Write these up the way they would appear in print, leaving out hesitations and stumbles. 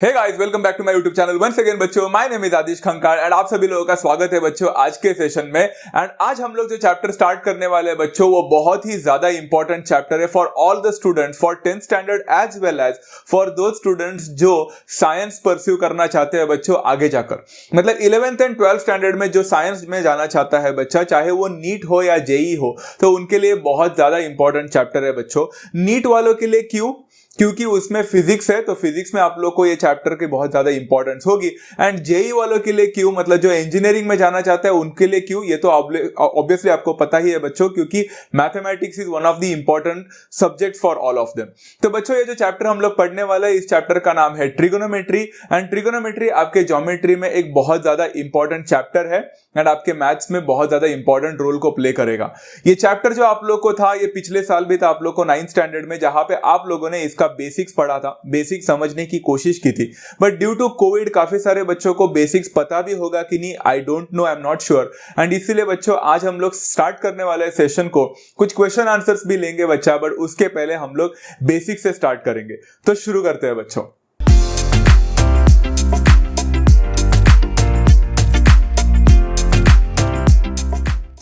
Hey guys, welcome back to my YouTube channel once again बच्चों। My name is Adish Khankar and आप सभी लोगों का स्वागत है बच्चों आज के सेशन में। एंड आज हम लोग जो चैप्टर स्टार्ट करने वाले हैं बच्चों, वो बहुत ही ज्यादा इंपॉर्टेंट चैप्टर है for all the students, for 10th standard as well as for those students जो साइंस परस्यू करना चाहते हैं बच्चों आगे जाकर। मतलब 11th एंड 12th स्टैंडर्ड में जो साइंस में जाना चाहता है बच्चा, चाहे वो नीट हो या जेई हो, तो उनके लिए बहुत ज्यादा इंपॉर्टेंट चैप्टर है बच्चों। नीट वालों के लिए क्यों? क्योंकि उसमें फिजिक्स है, तो फिजिक्स में आप लोग को ये चैप्टर की बहुत ज्यादा इंपॉर्टेंस होगी। एंड जेई वालों के लिए क्यों? मतलब जो इंजीनियरिंग में जाना चाहता है उनके लिए क्यों? ये तो ऑब्वियसली आपको पता ही है बच्चों, क्योंकि mathematics is one of the important subject for all of them. तो बच्चों ये जो चैप्टर हम लोग पढ़ने वाले हैं, इस चैप्टर का नाम है ट्रिगोनोमेट्री। एंड ट्रिगोनोमेट्री आपके ज्योमेट्री में एक बहुत ज्यादा इंपॉर्टेंट चैप्टर है एंड आपके मैथ्स में बहुत ज्यादा इंपॉर्टेंट रोल को प्ले करेगा। ये चैप्टर जो आप लोग को था, ये पिछले साल भी था आप लोग को 9th स्टैंडर्ड में, जहां पे आप लोगों ने इसका बेसिक्स पढ़ा था, बेसिक समझने की कोशिश की थी। बट ड्यू टू कोविड काफी सारे बच्चों को बेसिक्स पता भी होगा कि नहीं, I don't know, I am not sure. And इसीलिए बच्चों आज हम लोग स्टार्ट करने वाले सेशन को कुछ क्वेश्चन आंसर्स भी लेंगे बच्चा, बट उसके पहले हम लोग बेसिक से स्टार्ट करेंगे। तो शुरू करते हैं बच्चों।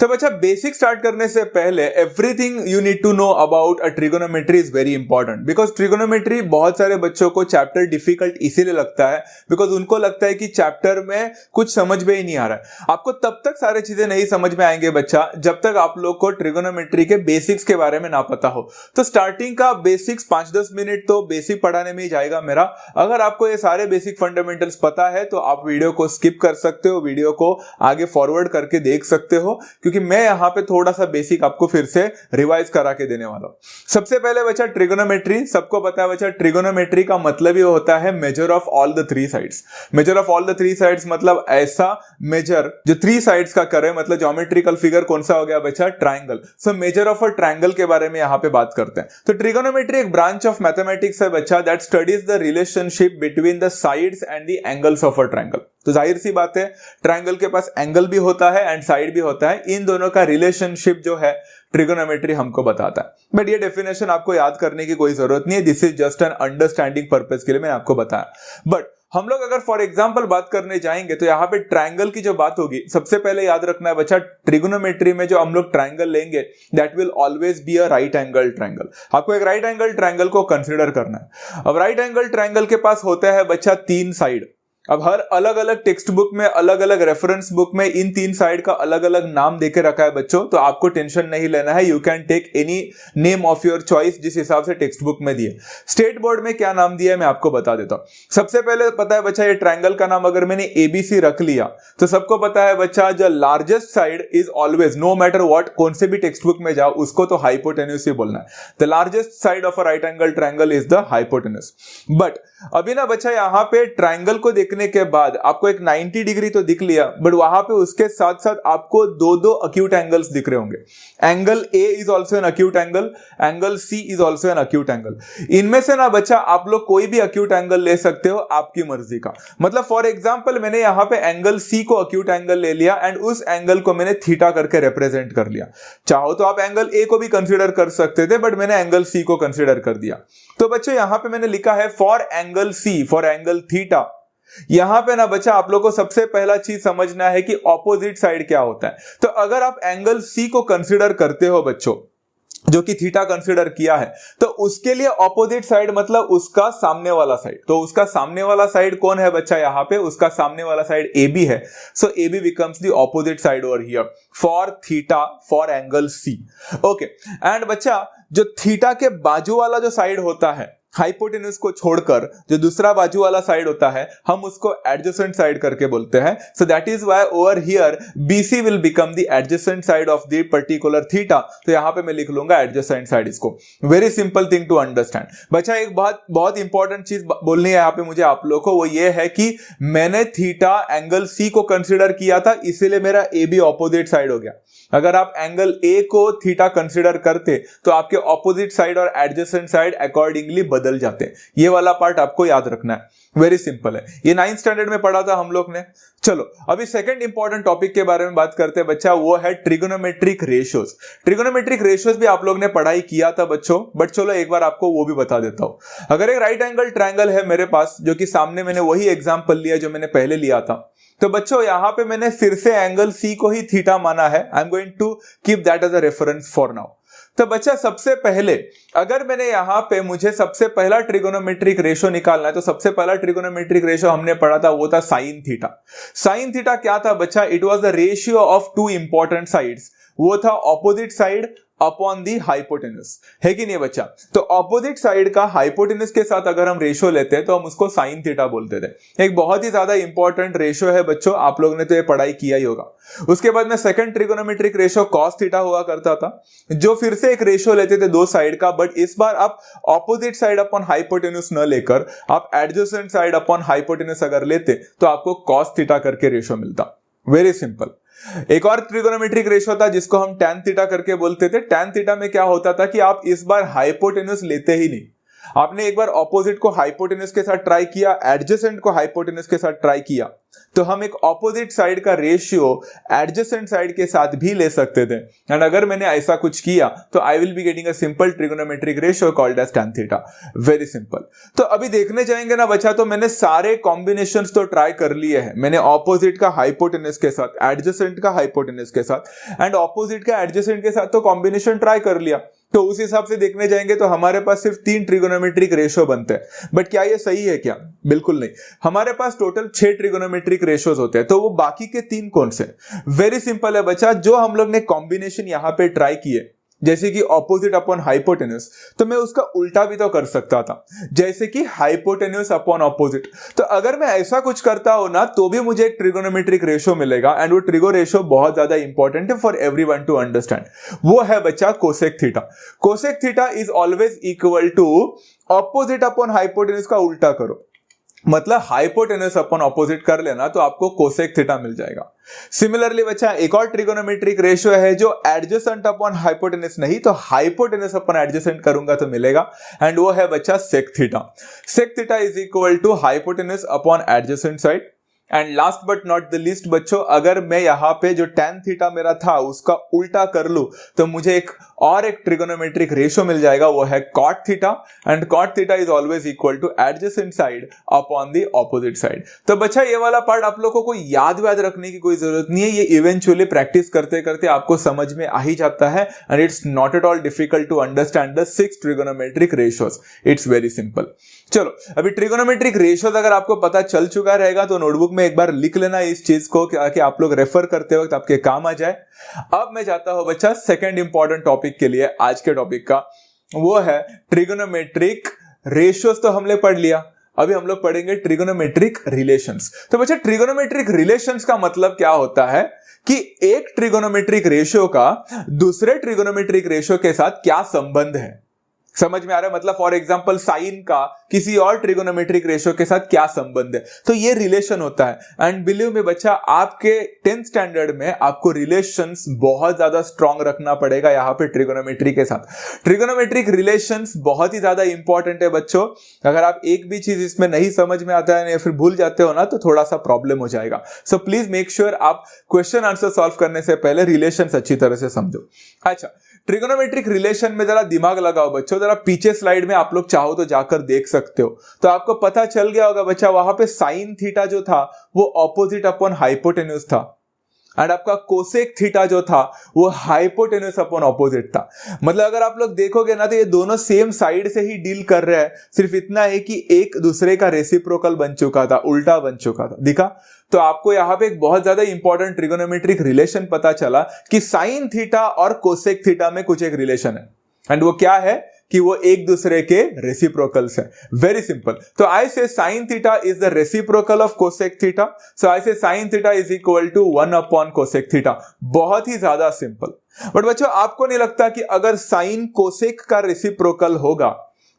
तो बच्चा बेसिक स्टार्ट करने से पहले everything you need to know about a trigonometry is very important, because trigonometry बहुत सारे बच्चों को चैप्टर डिफिकल्ट इसीलिए लगता है बिकॉज उनको लगता है कि चैप्टर में कुछ समझ में ही नहीं आ रहा है। आपको तब तक सारे चीजें नहीं समझ में आएंगे बच्चा जब तक आप लोग को ट्रिगोनोमेट्री के बेसिक्स के बारे में ना पता हो। तो स्टार्टिंग का बेसिक्स 5-10 मिनट तो बेसिक पढ़ाने में ही जाएगा मेरा। अगर आपको ये सारे बेसिक फंडामेंटल्स पता है तो आप वीडियो को स्किप कर सकते हो, वीडियो को आगे फॉरवर्ड करके देख सकते हो, क्योंकि मैं यहां पे थोड़ा सा बेसिक आपको फिर से रिवाइज करा के देने वाला हूं। सबसे पहले बच्चा ट्रिगोनोमेट्री, सबको पता है बच्चा ट्रिगोनोमेट्री का मतलब ये होता है measure of all the 3 sides. Measure of all the 3 sides मतलब ऐसा मेजर जो 3 साइड्स का करे। मतलब ज्योमेट्रिकल फिगर कौन सा हो गया बच्चा? Triangle. So measure of a triangle के बारे में यहां पे बात करते हैं। तो ट्रिगोनोमेट्री एक ब्रांच ऑफ मैथमेटिक्स है बच्चा that studies the relationship between the sides and the angles of a triangle. तो जाहिर सी बात है, ट्राइंगल के पास एंगल भी होता है एंड साइड भी होता है। इन दोनों का रिलेशनशिप जो है ट्रिगोनोमेट्री हमको बताता है। बट ये डेफिनेशन आपको याद करने की कोई जरूरत नहीं है, this is just an understanding purpose के लिए मैंने आपको बताया। बट हम लोग अगर फॉर एग्जांपल बात करने जाएंगे तो यहाँ पे ट्राइंगल की जो बात होगी, सबसे पहले याद रखना है बच्चा, ट्रिगोनोमेट्री में जो हम लोग ट्राइंगल लेंगे that will always be a right angle triangle. आपको एक राइट एंगल ट्राइंगल को कंसिडर करना है। अब राइट एंगल ट्राइंगल के पास होता है बच्चा 3 साइड। अब हर अलग अलग टेक्स्ट बुक में, अलग अलग रेफरेंस बुक में इन 3 साइड का अलग अलग नाम देके रखा है बच्चों, तो आपको टेंशन नहीं लेना है। You can take any name of your choice जिस हिसाब से टेक्स्ट बुक में दिए। स्टेट बोर्ड में क्या नाम दिया है मैं आपको बता देता हूं। सबसे पहले पता है बच्चा, ये ट्राइंगल का नाम अगर मैंने एबीसी रख लिया तो सबको पता है बच्चा, जो largest side is always, no matter what, कौन से भी टेक्स्ट बुक में जाओ उसको तो हाइपोटेन्यूस ही बोलना है। The largest side of a right angle triangle is the hypotenuse. But अभी ना बच्चा, यहां पे ट्राइंगल को देखने के बाद आपको एक 90 डिग्री तो दिख लिया, बट वहां पे उसके साथ साथ आपको 2 अक्यूट एंगल्स दिख रहे होंगे। Angle A is also an acute angle, angle C is also an acute angle. इनमें से ना बच्चा आप लोग कोई भी अक्यूट एंगल ले सकते हो आपकी मर्जी का। मतलब फॉर एग्जाम्पल मैंने यहां पे एंगल सी को अक्यूट एंगल ले लिया एंड उस एंगल को मैंने थीटा करके रिप्रेजेंट कर लिया। चाहो तो आप एंगल ए को भी कंसिडर कर सकते थे, बट मैंने एंगल सी को कंसिडर कर दिया। तो बच्चों यहां पे मैंने लिखा है for angle C, for angle theta. यहां पे ना बच्चा आप लोग को सबसे पहला चीज समझना है कि ऑपोजिट साइड क्या होता है। तो अगर आप एंगल सी को कंसिडर करते हो बच्चों, जो कि थीटा कंसिडर किया है, तो उसके लिए ऑपोजिट साइड मतलब उसका सामने वाला साइड। तो उसका सामने वाला साइड कौन है बच्चा? यहां पे उसका सामने वाला साइड AB है। सो AB becomes the opposite side over here for theta, for angle C। Okay, and बच्चा जो थीटा के बाजू वाला जो साइड होता है, हाइपोटेन्यूस को छोड़कर जो दूसरा बाजू वाला साइड होता है, हम उसको एडजेसेंट साइड करके बोलते हैं। So that is why over here BC will become the adjacent side of the particular theta. तो यहां पे मैं लिख लूंगा एडजेसेंट साइड इसको। Very simple thing to understand बच्चा। एक बहुत इंपॉर्टेंट चीज बोलनी है यहां पे मुझे आप लोगों को, वो ये है कि मैंने थीटा एंगल C को कंसिडर किया था, इसीलिए मेरा AB ऑपोजिट साइड हो गया। अगर आप एंगल A को थीटा कंसिडर करते तो आपके ऑपोजिट साइड और एडजेसेंट साइड अकॉर्डिंगली बदल बदल जाते हैं। ये वाला पार्ट आपको याद रखना है, वेरी सिंपल है। ये 9th स्टैंडर्ड में पढ़ा था हम लोग ने। चलो अभी सेकंड इंपॉर्टेंट टॉपिक के बारे में बात करते हैं बच्चा, वो है ट्रिगोनोमेट्रिक रेशियोज। ट्रिगोनोमेट्रिक रेशियोज भी आप लोग ने पढ़ाई किया था बच्चों, बट चलो एक बार आपको वो भी बता देता हूं। अगर एक राइट एंगल ट्रायंगल है मेरे पास, जो कि सामने मैंने वही एग्जांपल लिया जो मैंने पहले लिया था, तो बच्चों यहां पे मैंने फिर से एंगल सी को ही थीटा माना है। I am going to keep that as a reference for now. तो बच्चा सबसे पहले अगर मैंने यहां पे मुझे सबसे पहला ट्रिगोनोमेट्रिक रेशो निकालना है, तो सबसे पहला ट्रिगोनोमेट्रिक रेशो हमने पढ़ा था वो था साइन थीटा। साइन थीटा क्या था बच्चा? It was the ratio of two important sides. वो था opposite side upon the hypotenuse, है कि नहीं बच्चा? तो ऑपोजिट साइड का हाइपोटेन्यूज के साथ अगर हम रेशो लेते हैं तो हम उसको साइन थीटा बोलते थे। एक बहुत ही ज्यादा इंपॉर्टेंट रेशो है बच्चों, आप लोगों ने तो ये पढ़ाई किया ही होगा। उसके बाद में second trigonometric ratio cos theta हुआ करता था, जो फिर से एक रेशो लेते थे दो साइड का, बट इस बार आप ऑपोजिट साइड अपॉन हाइपोटेन्यूज न लेकर आप एडजेसेंट साइड अपॉन हाइपोटेन्यूज अगर लेते तो आपको कॉस थीटा करके रेशो मिलता। Very simple. एक और ट्रिगोनोमेट्रिक रेशो था जिसको हम टैन थीटा करके बोलते थे। टैन थीटा में क्या होता था कि आप इस बार हाइपोटेन्यूज लेते ही नहीं, आपने एक बार ऑपोजिट को हाइपोटेन्यूज के साथ ट्राई किया, एडजेसेंट को हाइपोटेन्यूज के साथ ट्राई किया, तो हम एक ऑपोजिट साइड का रेशियो एडजेसेंट साइड के साथ भी ले सकते थे। एंड अगर मैंने ऐसा कुछ किया तो I will be getting a simple trigonometric ratio called as tan theta. Very simple. तो अभी देखने जाएंगे ना बच्चा, तो मैंने सारे कॉम्बिनेशंस तो ट्राई कर लिए हैं। मैंने ऑपोजिट का हाइपोटेन्यूज के साथ, एडजेसेंट का हाइपोटेन्यूज के साथ एंड ऑपोजिट का एडजेसेंट के साथ तो कॉम्बिनेशन ट्राई कर लिया। तो उस हिसाब से देखने जाएंगे तो हमारे पास सिर्फ 3 ट्रिगोनोमेट्रिक रेशो बनते हैं। बट क्या ये सही है क्या? बिल्कुल नहीं। हमारे पास टोटल 6 ट्रिगोनोमेट्रिक रेशोज होते हैं। तो वो बाकी के 3 कौन से? वेरी सिंपल है बच्चा, जो हम लोग ने कॉम्बिनेशन यहां पे ट्राई किए, जैसे कि ऑपोजिट अपॉन हाइपोटेन्यूज, तो मैं उसका उल्टा भी तो कर सकता था, जैसे कि हाइपोटेन्यूज अपॉन ऑपोजिट। तो अगर मैं ऐसा कुछ करता हूं ना तो भी मुझे एक ट्रिगोनोमेट्रिक रेशो मिलेगा। एंड वो ट्रिगो रेशो बहुत ज्यादा इंपॉर्टेंट है फॉर एवरीवन टू अंडरस्टैंड। वो है बच्चा cosec theta. Cosec theta is always equal to opposite upon hypotenuse का उल्टा करो, मतलब हाइपोटेन्यूज अपॉन ऑपोजिट कर लेना तो आपको कोसेक थीटा मिल जाएगा। सिमिलरली बच्चा एक और ट्रिगोनोमेट्रिक रेशियो है जो एडजेसेंट अपॉन हाइपोटेन्यूज नहीं तो हाइपोटेन्यूज अपॉन एडजेसेंट करूंगा तो मिलेगा, एंड वो है बच्चा sec theta. Sec theta is equal to hypotenuse upon adjacent side. And last but not the least बच्चों, अगर मैं यहां पे जो टैन थीटा मेरा था उसका उल्टा कर लूं तो मुझे एक ट्रिगोनोमेट्रिक रेशियो मिल जाएगा, वो है cot theta. And cot theta is always equal to adjacent side upon the opposite side. तो बच्चा ये वाला पार्ट आप लोगों को याद रखने की कोई जरूरत नहीं है, ये इवेंचुअली प्रैक्टिस करते करते आपको समझ में आ ही जाता है। And it's not at all difficult to understand the 6 trigonometric ratios. It's very simple. चलो अभी ट्रिगोनोमेट्रिक रेशियोज अगर आपको पता चल चुका रहेगा तो नोटबुक में एक बार लिख लेना इस चीज को कि आप लोग रेफर करते वक्त आपके काम आ जाए। अब मैं जाता हूं बच्चा सेकंड इंपॉर्टेंट टॉपिक के लिए। आज के टॉपिक का वो है ट्रिगोनोमेट्रिक रेशियोज। तो हमने पढ़ लिया, अभी हम लोग पढ़ेंगे ट्रिगोनोमेट्रिक रिलेशंस। तो बच्चा ट्रिगोनोमेट्रिक रिलेशंस का मतलब क्या होता है कि एक ट्रिगोनोमेट्रिक रेशियो का दूसरे ट्रिगोनोमेट्रिक रेशियो के साथ क्या संबंध है। समझ में आ रहा है? मतलब फॉर एग्जांपल साइन का किसी और ट्रिगोनोमेट्रिक रेशियो के साथ क्या संबंध है, तो ये रिलेशन होता है। एंड बिलीव में बच्चा, आपके 10th स्टैंडर्ड में आपको रिलेशंस बहुत ज्यादा स्ट्रांग रखना पड़ेगा यहाँ पे ट्रिगोनोमेट्री के साथ। ट्रिगोनोमेट्रिक रिलेशंस बहुत ही ज्यादा इंपॉर्टेंट है बच्चों। अगर आप एक भी चीज इसमें नहीं समझ में आता है या फिर भूल जाते हो ना तो थोड़ा सा प्रॉब्लम हो जाएगा। सो प्लीज मेक श्योर आप क्वेश्चन आंसर सॉल्व करने से पहले रिलेशंस अच्छी तरह से समझो। अच्छा, ट्रिगोनोमेट्रिक रिलेशन में जरा दिमाग लगाओ बच्चों, जरा पीछे स्लाइड में आप लोग चाहो तो जाकर देख सकते हो, तो आपको पता चल गया होगा बच्चा, वहां पे साइन थीटा जो था वो ऑपोजिट अपॉन हाइपोटेन्यूज था, एंड आपका कोसेक थीटा जो था वो हाइपोटेन्यूज अपॉन ऑपोजिट था। मतलब अगर आप लोग देखोगे ना तो ये दोनों सेम साइड से ही डील कर रहे हैं, सिर्फ इतना है कि एक दूसरे का रेसिप्रोकल बन चुका था, उल्टा बन चुका था। दिखा? तो आपको यहां पे एक बहुत ज्यादा इंपॉर्टेंट ट्रिगोनोमेट्रिक रिलेशन पता चला कि साइन थीटा और कोसेक थीटा में कुछ एक रिलेशन है, एंड वो क्या है कि वो एक दूसरे के रेसिप्रोकल्स है। Very simple. तो I say sine theta is the reciprocal of cosec theta, so I say sine theta is equal to 1 upon cosec theta. बहुत ही ज्यादा सिंपल। बट बच्चों, आपको नहीं लगता कि अगर साइन कोसेक का रेसिप्रोकल होगा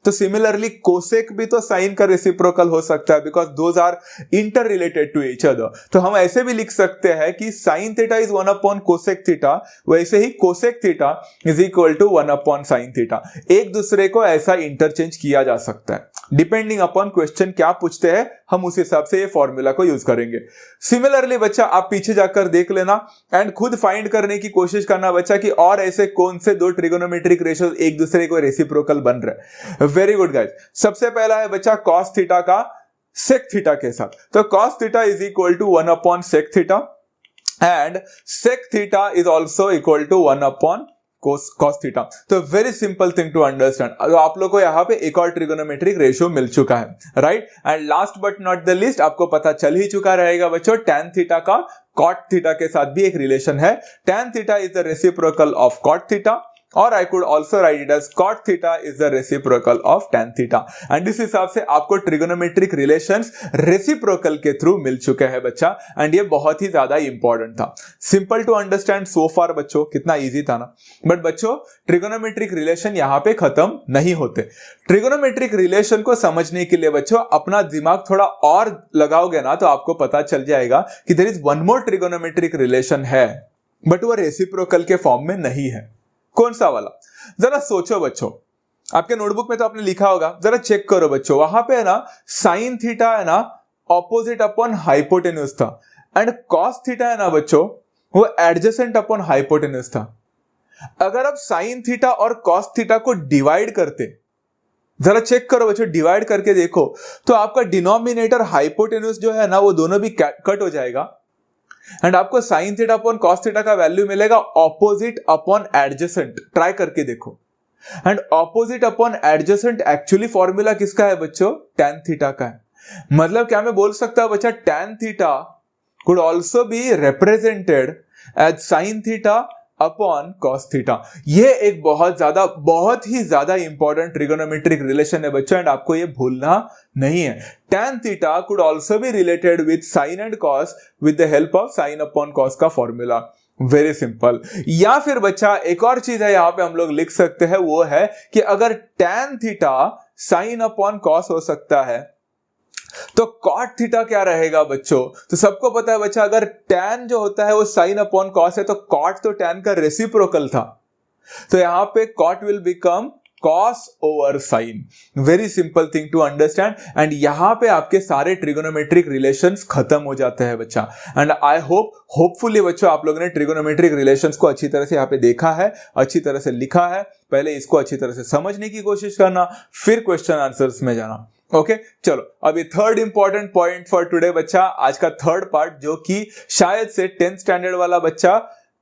तो सिमिलरली कोसेक भी तो साइन का रेसिप्रोकल हो सकता है because those are inter related to each other. तो हम ऐसे भी लिख सकते हैं कि sine theta is 1 upon cosec theta, वैसे ही cosec theta is equal to 1 upon sine theta. एक दूसरे को ऐसा इंटरचेंज किया जा सकता है, डिपेंडिंग अपॉन क्वेश्चन क्या पूछते हैं हम उस हिसाब से ये फॉर्मूला को यूज करेंगे। सिमिलरली बच्चा आप पीछे जाकर देख लेना एंड खुद फाइंड करने की कोशिश करना बच्चा कि और ऐसे कौन से दो ट्रिगोनोमेट्रिक रेशियो एक दूसरे को रेसिप्रोकल बन रहे। वेरी गुड गाइस, सबसे पहला है बच्चा कॉस थीटा का सेक थीटा के साथ। तो cos theta is equal to 1 upon sec theta and sec theta is also equal to 1 upon cos theta. तो very simple thing to understand. आप लोग को यहां पे एक और ट्रिगोनोमेट्रिक रेशियो मिल चुका है, right. And last but not the least आपको पता चल ही चुका रहेगा बच्चों, tan थीटा का cot थीटा के साथ भी एक रिलेशन है। tan theta is the reciprocal of cot theta, और I could also write it as cot theta is the reciprocal of tan theta। And इस हिसाब से आपको ट्रिगोनोमेट्रिक रिलेशंस रेसिप्रोकल के थ्रू मिल चुके हैं बच्चा, एंड ये बहुत ही ज्यादा इंपॉर्टेंट था। सिंपल टू अंडरस्टैंड सो फार बच्चों, कितना इजी था ना। बट बच्चों ट्रिगोनोमेट्रिक रिलेशन यहाँ पे खत्म नहीं होते। ट्रिगोनोमेट्रिक रिलेशन को समझने के लिए बच्चों अपना दिमाग थोड़ा और लगाओगे ना तो आपको पता चल जाएगा कि there is one more trigonometric relation है, बट वो रेसिप्रोकल के फॉर्म में नहीं है। कौन सा वाला? जरा सोचो बच्चों, आपके नोटबुक में तो आपने लिखा होगा, जरा चेक करो बच्चों। वहां पे है ना साइन थीटा है ना ऑपोजिट अपॉन हाइपोटेन्यूज था, एंड कॉस थीटा है ना बच्चों वो एडजेसेंट अपॉन हाइपोटेन्यूज था। अगर आप साइन थीटा और कॉस थीटा को डिवाइड करते, जरा चेक करो बच्चों, डिवाइड करके देखो तो आपका डिनोमिनेटर हाइपोटेन्यूज जो है ना वो दोनों भी कट हो जाएगा, एंड आपको sign theta upon cos theta का वैल्यू मिलेगा ऑपोजिट अपॉन एडजेसेंट। ट्राई करके देखो। And opposite upon adjacent actually formula किसका है बच्चों? tan थीटा का है। मतलब क्या मैं बोल सकता हूं बच्चा tan theta could also be represented as sine theta upon cos theta. ये एक बहुत ही ज्यादा इंपॉर्टेंट ट्रिगोनोमेट्रिक रिलेशन है बच्चों, एंड आपको ये भूलना नहीं है। tan theta could also be related with sine and cos with the help of sine upon cos का फॉर्मूला। Very simple. या फिर बच्चा एक और चीज है यहां पे हम लोग लिख सकते हैं, वो है कि अगर tan theta sine upon cos हो सकता है तो cot थीटा क्या रहेगा बच्चों? तो सबको पता है बच्चा, अगर tan जो होता है वो साइन अपॉन कॉस है तो cot तो tan का रेसिप्रोकल था, तो यहां पे cot will become cos over sine. Very simple thing to understand, and यहां पे आपके सारे ट्रिगोनोमेट्रिक रिलेशंस खत्म हो जाते हैं बच्चा। एंड आई होपफुली बच्चों आप लोगों ने ट्रिगोनोमेट्रिक रिलेशंस को अच्छी तरह से यहां पे देखा है, अच्छी तरह से लिखा है। पहले इसको अच्छी तरह से समझने की कोशिश करना, फिर क्वेश्चन आंसर्स में जाना। ओके चलो, अभी third important point for today बच्चा, आज का थर्ड पार्ट, जो कि शायद से 10th स्टैंडर्ड वाला बच्चा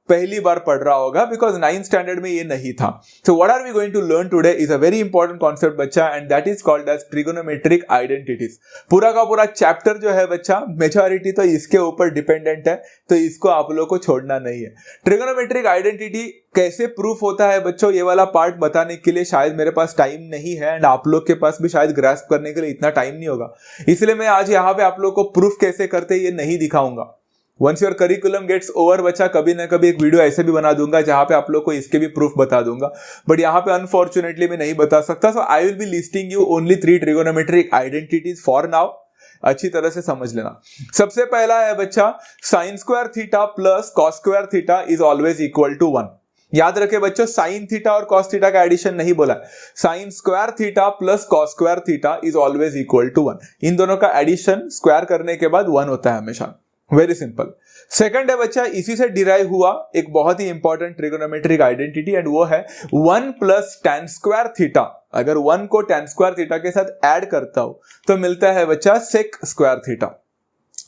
पहली बार पढ़ रहा होगा, बिकॉज 9th स्टैंडर्ड में ये नहीं था। So what are we going to learn today is a very important concept बच्चा, and that is called as trigonometric identities. पूरा का पूरा चैप्टर जो है बच्चा, मेजॉरिटी तो इसके ऊपर डिपेंडेंट है, तो इसको आप लोगों को छोड़ना नहीं है। ट्रिगोनोमेट्रिक आइडेंटिटी कैसे प्रूफ होता है बच्चों, ये वाला पार्ट बताने के लिए शायद मेरे पास टाइम नहीं है, एंड आप लोग के पास भी शायद ग्रास्प करने के लिए इतना टाइम नहीं होगा, इसलिए मैं आज यहाँ पे आप लोग को प्रूफ कैसे करते ये नहीं दिखाऊंगा। Once your curriculum gets over बच्चा, कभी ना कभी एक वीडियो ऐसे भी बना दूंगा जहां पे आप लोग को इसके भी प्रूफ बता दूंगा, बट यहाँ पे अनफॉर्चुनेटली मैं नहीं बता सकता। So I will be listing you only 3 trigonometric identities for now. अच्छी तरह से समझ लेना। सबसे पहला है बच्चा, sine square theta plus cos square theta is always equal to 1। याद रखे बच्चों, साइन थीटा और कॉस थीटा का एडिशन नहीं बोला, sine square theta plus cos square theta is always equal to 1। इन दोनों का एडिशन स्क्वायर करने के बाद 1 होता है हमेशा। Very simple. सेकंड है बच्चा, इसी से डिराइव हुआ एक बहुत ही इंपॉर्टेंट ट्रिगोनोमेट्रिक आइडेंटिटी, एंड वो है 1 प्लस tan स्क्वायर थीटा। अगर 1 को tan स्क्वायर थीटा के साथ ऐड करता हूं तो मिलता है बच्चा sec square theta.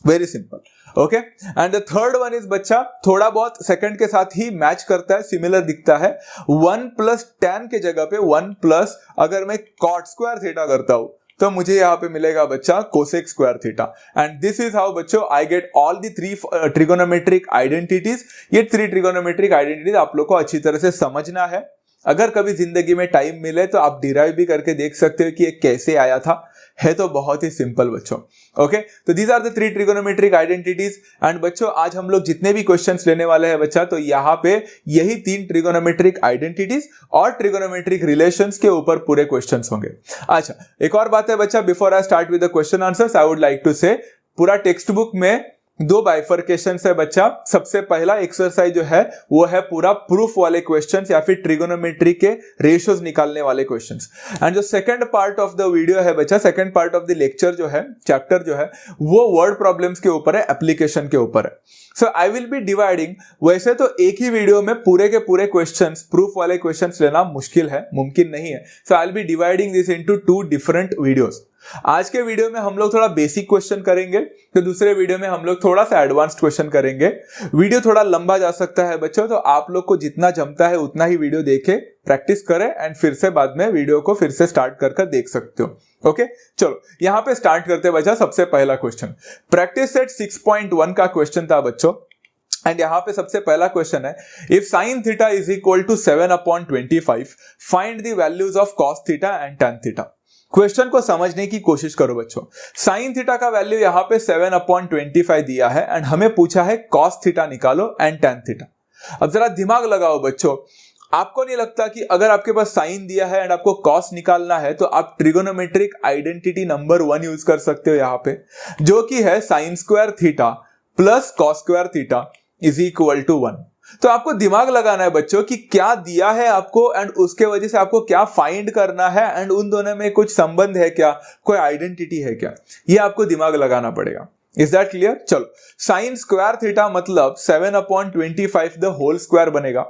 Very simple. Okay, and the third one is बच्चा, थोड़ा बहुत सेकंड के साथ ही मैच करता है, सिमिलर दिखता है। 1 प्लस tan के जगह पे 1 प्लस अगर मैं cot स्क्वायर थीटा करता हूं तो मुझे यहां पे मिलेगा बच्चा cosec square theta. And this is how बच्चों I get all the 3 trigonometric identities. ये 3 ट्रिगोनोमेट्रिक आइडेंटिटीज आप लोग को अच्छी तरह से समझना है। अगर कभी जिंदगी में टाइम मिले तो आप डिराइव भी करके देख सकते हो कि ये कैसे आया था, है तो बहुत ही सिंपल बच्चों। ओके, तो these are the 3 trigonometric identities. And बच्चों आज हम लोग जितने भी क्वेश्चंस लेने वाले हैं बच्चा, तो यहाँ पे यही 3 ट्रिगोनोमेट्रिक आइडेंटिटीज और ट्रिगोनोमेट्रिक रिलेशंस के ऊपर पूरे क्वेश्चंस होंगे। अच्छा, एक और बात है बच्चा, before I start with the question answers I would like to say, पूरा टेक्स्ट बुक में 2 बाइफर्केशंस है बच्चा। सबसे पहला एक्सरसाइज जो है वो है पूरा प्रूफ वाले क्वेश्चंस या फिर ट्रिगोनोमेट्री के रेशियोज निकालने वाले क्वेश्चंस। एंड जो second part of the video है बच्चा, second part of the lecture जो है, चैप्टर जो है, वो वर्ड प्रॉब्लम्स के ऊपर है, एप्लीकेशन के ऊपर है। So I will be dividing, वैसे तो एक ही वीडियो में पूरे के पूरे क्वेश्चंस, प्रूफ वाले क्वेश्चंस लेना मुश्किल है, मुमकिन नहीं है। So I will be dividing this into 2 different videos. आज के वीडियो में हम लोग थोड़ा बेसिक क्वेश्चन करेंगे, तो दूसरे वीडियो में हम लोग थोड़ा सा एडवांस्ड क्वेश्चन करेंगे। वीडियो थोड़ा लंबा जा सकता है बच्चों, तो आप लोग को जितना जमता है उतना ही वीडियो देखे, प्रैक्टिस करें एंड फिर से बाद में वीडियो को फिर से स्टार्ट कर देख सकते हो। ओके, चलो यहां पे स्टार्ट करते बच्चा। सबसे पहला क्वेश्चन प्रैक्टिस सेट 6.1 का क्वेश्चन था बच्चों। एंड यहां पे सबसे पहला क्वेश्चन है, if sine theta is equal to 7/25 find the values of cos theta and tan theta. Question को समझने की कोशिश करो बच्चों। साइन थीटा का वैल्यू यहां पे 7/25 दिया है एंड हमें पूछा है कॉस थीटा निकालो एंड टैन थीटा। अब जरा दिमाग लगाओ बच्चों, आपको नहीं लगता कि अगर आपके पास साइन दिया है एंड आपको कॉस निकालना है तो आप ट्रिगोनोमेट्रिक आइडेंटिटी नंबर 1 यूज कर सकते हो यहां पे, जो कि है sine square theta plus cos square theta is equal to 1। तो आपको दिमाग लगाना है बच्चों कि क्या दिया है आपको एंड उसके वजह से आपको क्या फाइंड करना है एंड उन दोनों में कुछ संबंध है क्या, कोई आइडेंटिटी है क्या, ये आपको दिमाग लगाना पड़ेगा। Is that clear? चलो, साइन स्क्वायर थीटा मतलब 7/25 द होल स्क्वायर बनेगा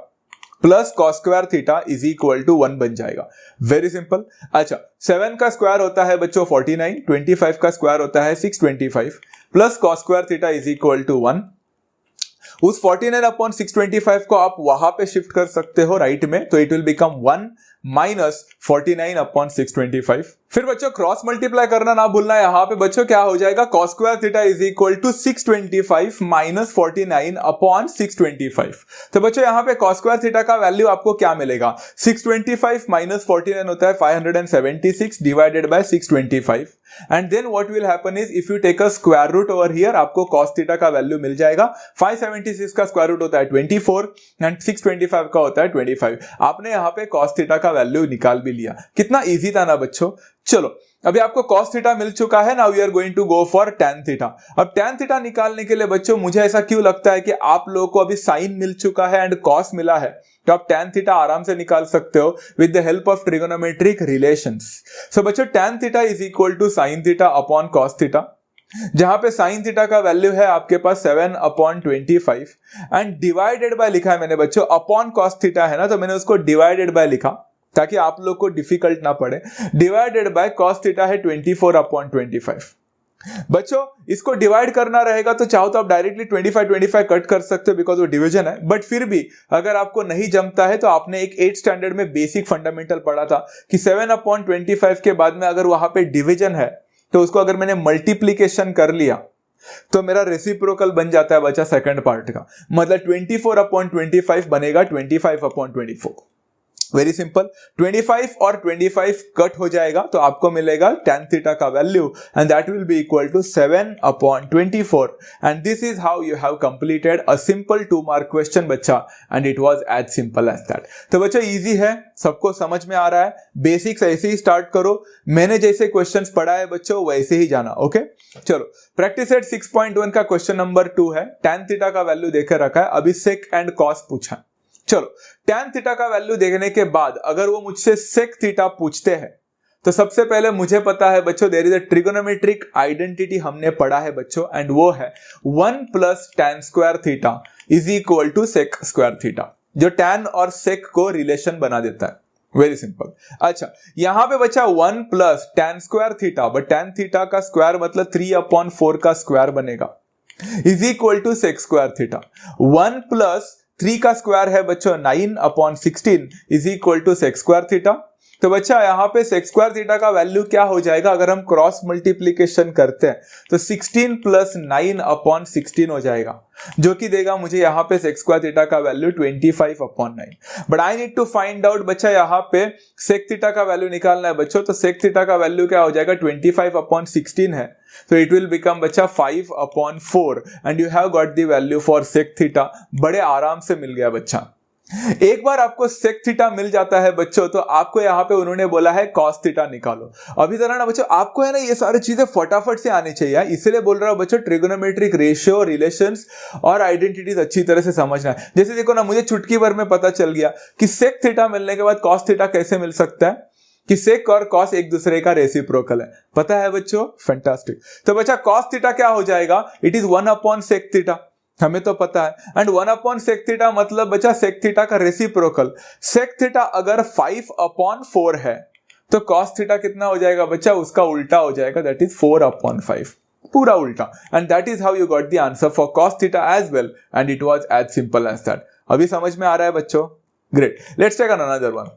plus cos square theta is equal to 1 बन जाएगा। Very simple. अच्छा, 7 का स्क्वायर होता है बच्चों 49, 25 का स्क्वायर होता है 625 plus cos square theta is equal to 1। उस 49/625 को आप वहां पे शिफ्ट कर सकते हो राइट में, तो इट विल बिकम 1 माइनस 49/625। फिर बच्चों क्रॉस मल्टीप्लाई करना ना भूलना है। यहां पे बच्चों क्या हो जाएगा, cos square theta is equal to 625 minus 49/625। तो बच्चों यहां पे कॉस स्क्वायर थीटा का वैल्यू आपको क्या मिलेगा, 625 माइनस 49 होता है 576 divided by 625। And then what will happen is, if you take a square root over here, आपको कॉस थीटा का वैल्यू मिल जाएगा। 576 का स्क्वायर रूट होता है 24 एंड 625 का होता है 25। आपने यहां पे कॉस थीटा का वैल्यू निकाल भी लिया। कितना इजी था ना बच्चों। चलो, अभी आपको cos थीटा मिल चुका है, now we are going to go for tan theta. अब tan थीटा निकालने के लिए बच्चों मुझे ऐसा क्यों लगता है कि आप लोगों को अभी साइन मिल चुका है एंड cos मिला है, तो आप tan थीटा आराम से निकाल सकते हो with the help of trigonometric relations. So बच्चों tan theta is equal to sine theta upon cos theta, जहां पे साइन थीटा का वैल्यू है आपके पास 7/25 एंड डिवाइडेड बाय लिखा है मैंने बच्चों, अपॉन cos थीटा है ना, तो मैंने उसको डिवाइडेड बाय लिखा ताकि आप लोग को डिफिकल्ट ना पड़े। डिवाइडेड बाय cos थीटा है 24/25। बच्चों इसको डिवाइड करना रहेगा तो चाहो तो आप डायरेक्टली 25 कट कर सकते हो बिकॉज वो डिवीजन है, बट फिर भी अगर आपको नहीं जमता है तो आपने एक 8th स्टैंडर्ड में बेसिक फंडामेंटल पढ़ा था कि 7/25 के बाद में अगर वहां पे डिवीजन है तो उसको अगर मैंने मल्टीप्लीकेशन कर लिया तो मेरा रेसिप्रोकल बन जाता है बच्चा सेकंड पार्ट का, मतलब 24/25 बनेगा 25/24। वेरी सिंपल, 25 और 25 कट हो जाएगा तो आपको मिलेगा tan थीटा का value and that will be equal to 7/24 and this is how you have completed a simple 2 mark question बच्चा and it was as simple as that. तो बच्चा इजी है, सबको समझ में आ रहा है, बेसिक्स ऐसे ही स्टार्ट करो, मैंने जैसे क्वेश्चंस पढ़ा है बच्चों वैसे ही जाना। ओके, चलो प्रैक्टिस सेट 6.1 का क्वेश्चन नंबर 2 है। tan थीटा का वैल्यू देकर रखा है, अभी sec एंड cos पूछा। चलो tan थीटा का वैल्यू देखने के बाद अगर वो मुझसे sec थीटा पूछते हैं तो सबसे पहले मुझे पता है बच्चों there is a trigonometric identity हमने पढ़ा है बच्चों एंड वो है 1 plus tan square theta is equal to sec square theta, जो tan और sec को रिलेशन बना देता है। Very simple. अच्छा, यहां पे बच्चा 1 plus tan square theta, but tan theta का स्क्वायर मतलब 3/4 का स्क्वायर बनेगा is equal to sec square theta. 1 plus 3 का स्क्वायर है बच्चों 9/16 is equal to sec square theta तो बच्चा यहाँ पे sec स्क्वायर थीटा का वैल्यू क्या हो जाएगा अगर हम क्रॉस मल्टीप्लीकेशन करते हैं तो 16 प्लस 9 अपॉन 16 हो जाएगा, जो कि देगा मुझे यहाँ पे sec स्क्वायर थीटा का value 25 upon 9। But I need to find out बच्चा यहाँ पे sec थीटा का वैल्यू निकालना है बच्चों। तो sec थीटा का वैल्यू क्या हो जाएगा, 25 अपॉन 16 है, तो इट विल बिकम बच्चा 5 upon 4 and you have got the value for sec theta. बड़े आराम से मिल गया बच्चा। एक बार आपको sec थीटा मिल जाता है बच्चों तो आपको यहाँ पे उन्होंने बोला है cos थीटा निकालो। अभी तरह ना बच्चों आपको है ना ये सारी चीजें फटाफट से आनी चाहिए, इसलिए बोल रहा हूँ बच्चों ट्रिगोनोमेट्रिक रेशियो, रिलेशंस और आइडेंटिटीज अच्छी तरह से समझना है। जैसे देखो ना मुझे चुटकी भर में पता चल गया कि sec थीटा मिलने के बाद cos थीटा कैसे मिल सकता है, कि sec और cos एक दूसरे का रेसिप्रोकल है। पता है बच्चों, फैंटास्टिक। तो बच्चा cos थीटा क्या हो जाएगा, it is 1 upon sec theta, हमें तो पता है। एंड 1 अपॉन sec थीटा मतलब बच्चा sec थीटा का रेसिप्रोकल। sec थीटा अगर 5 अपॉन 4 है तो cos थीटा कितना हो जाएगा बच्चा, उसका उल्टा हो जाएगा, दैट इज 4 अपॉन 5, पूरा उल्टा। And that is how you got the answer for cos theta as well and it was as simple as that. अभी समझ में आ रहा है बच्चों? Great, let's take another one.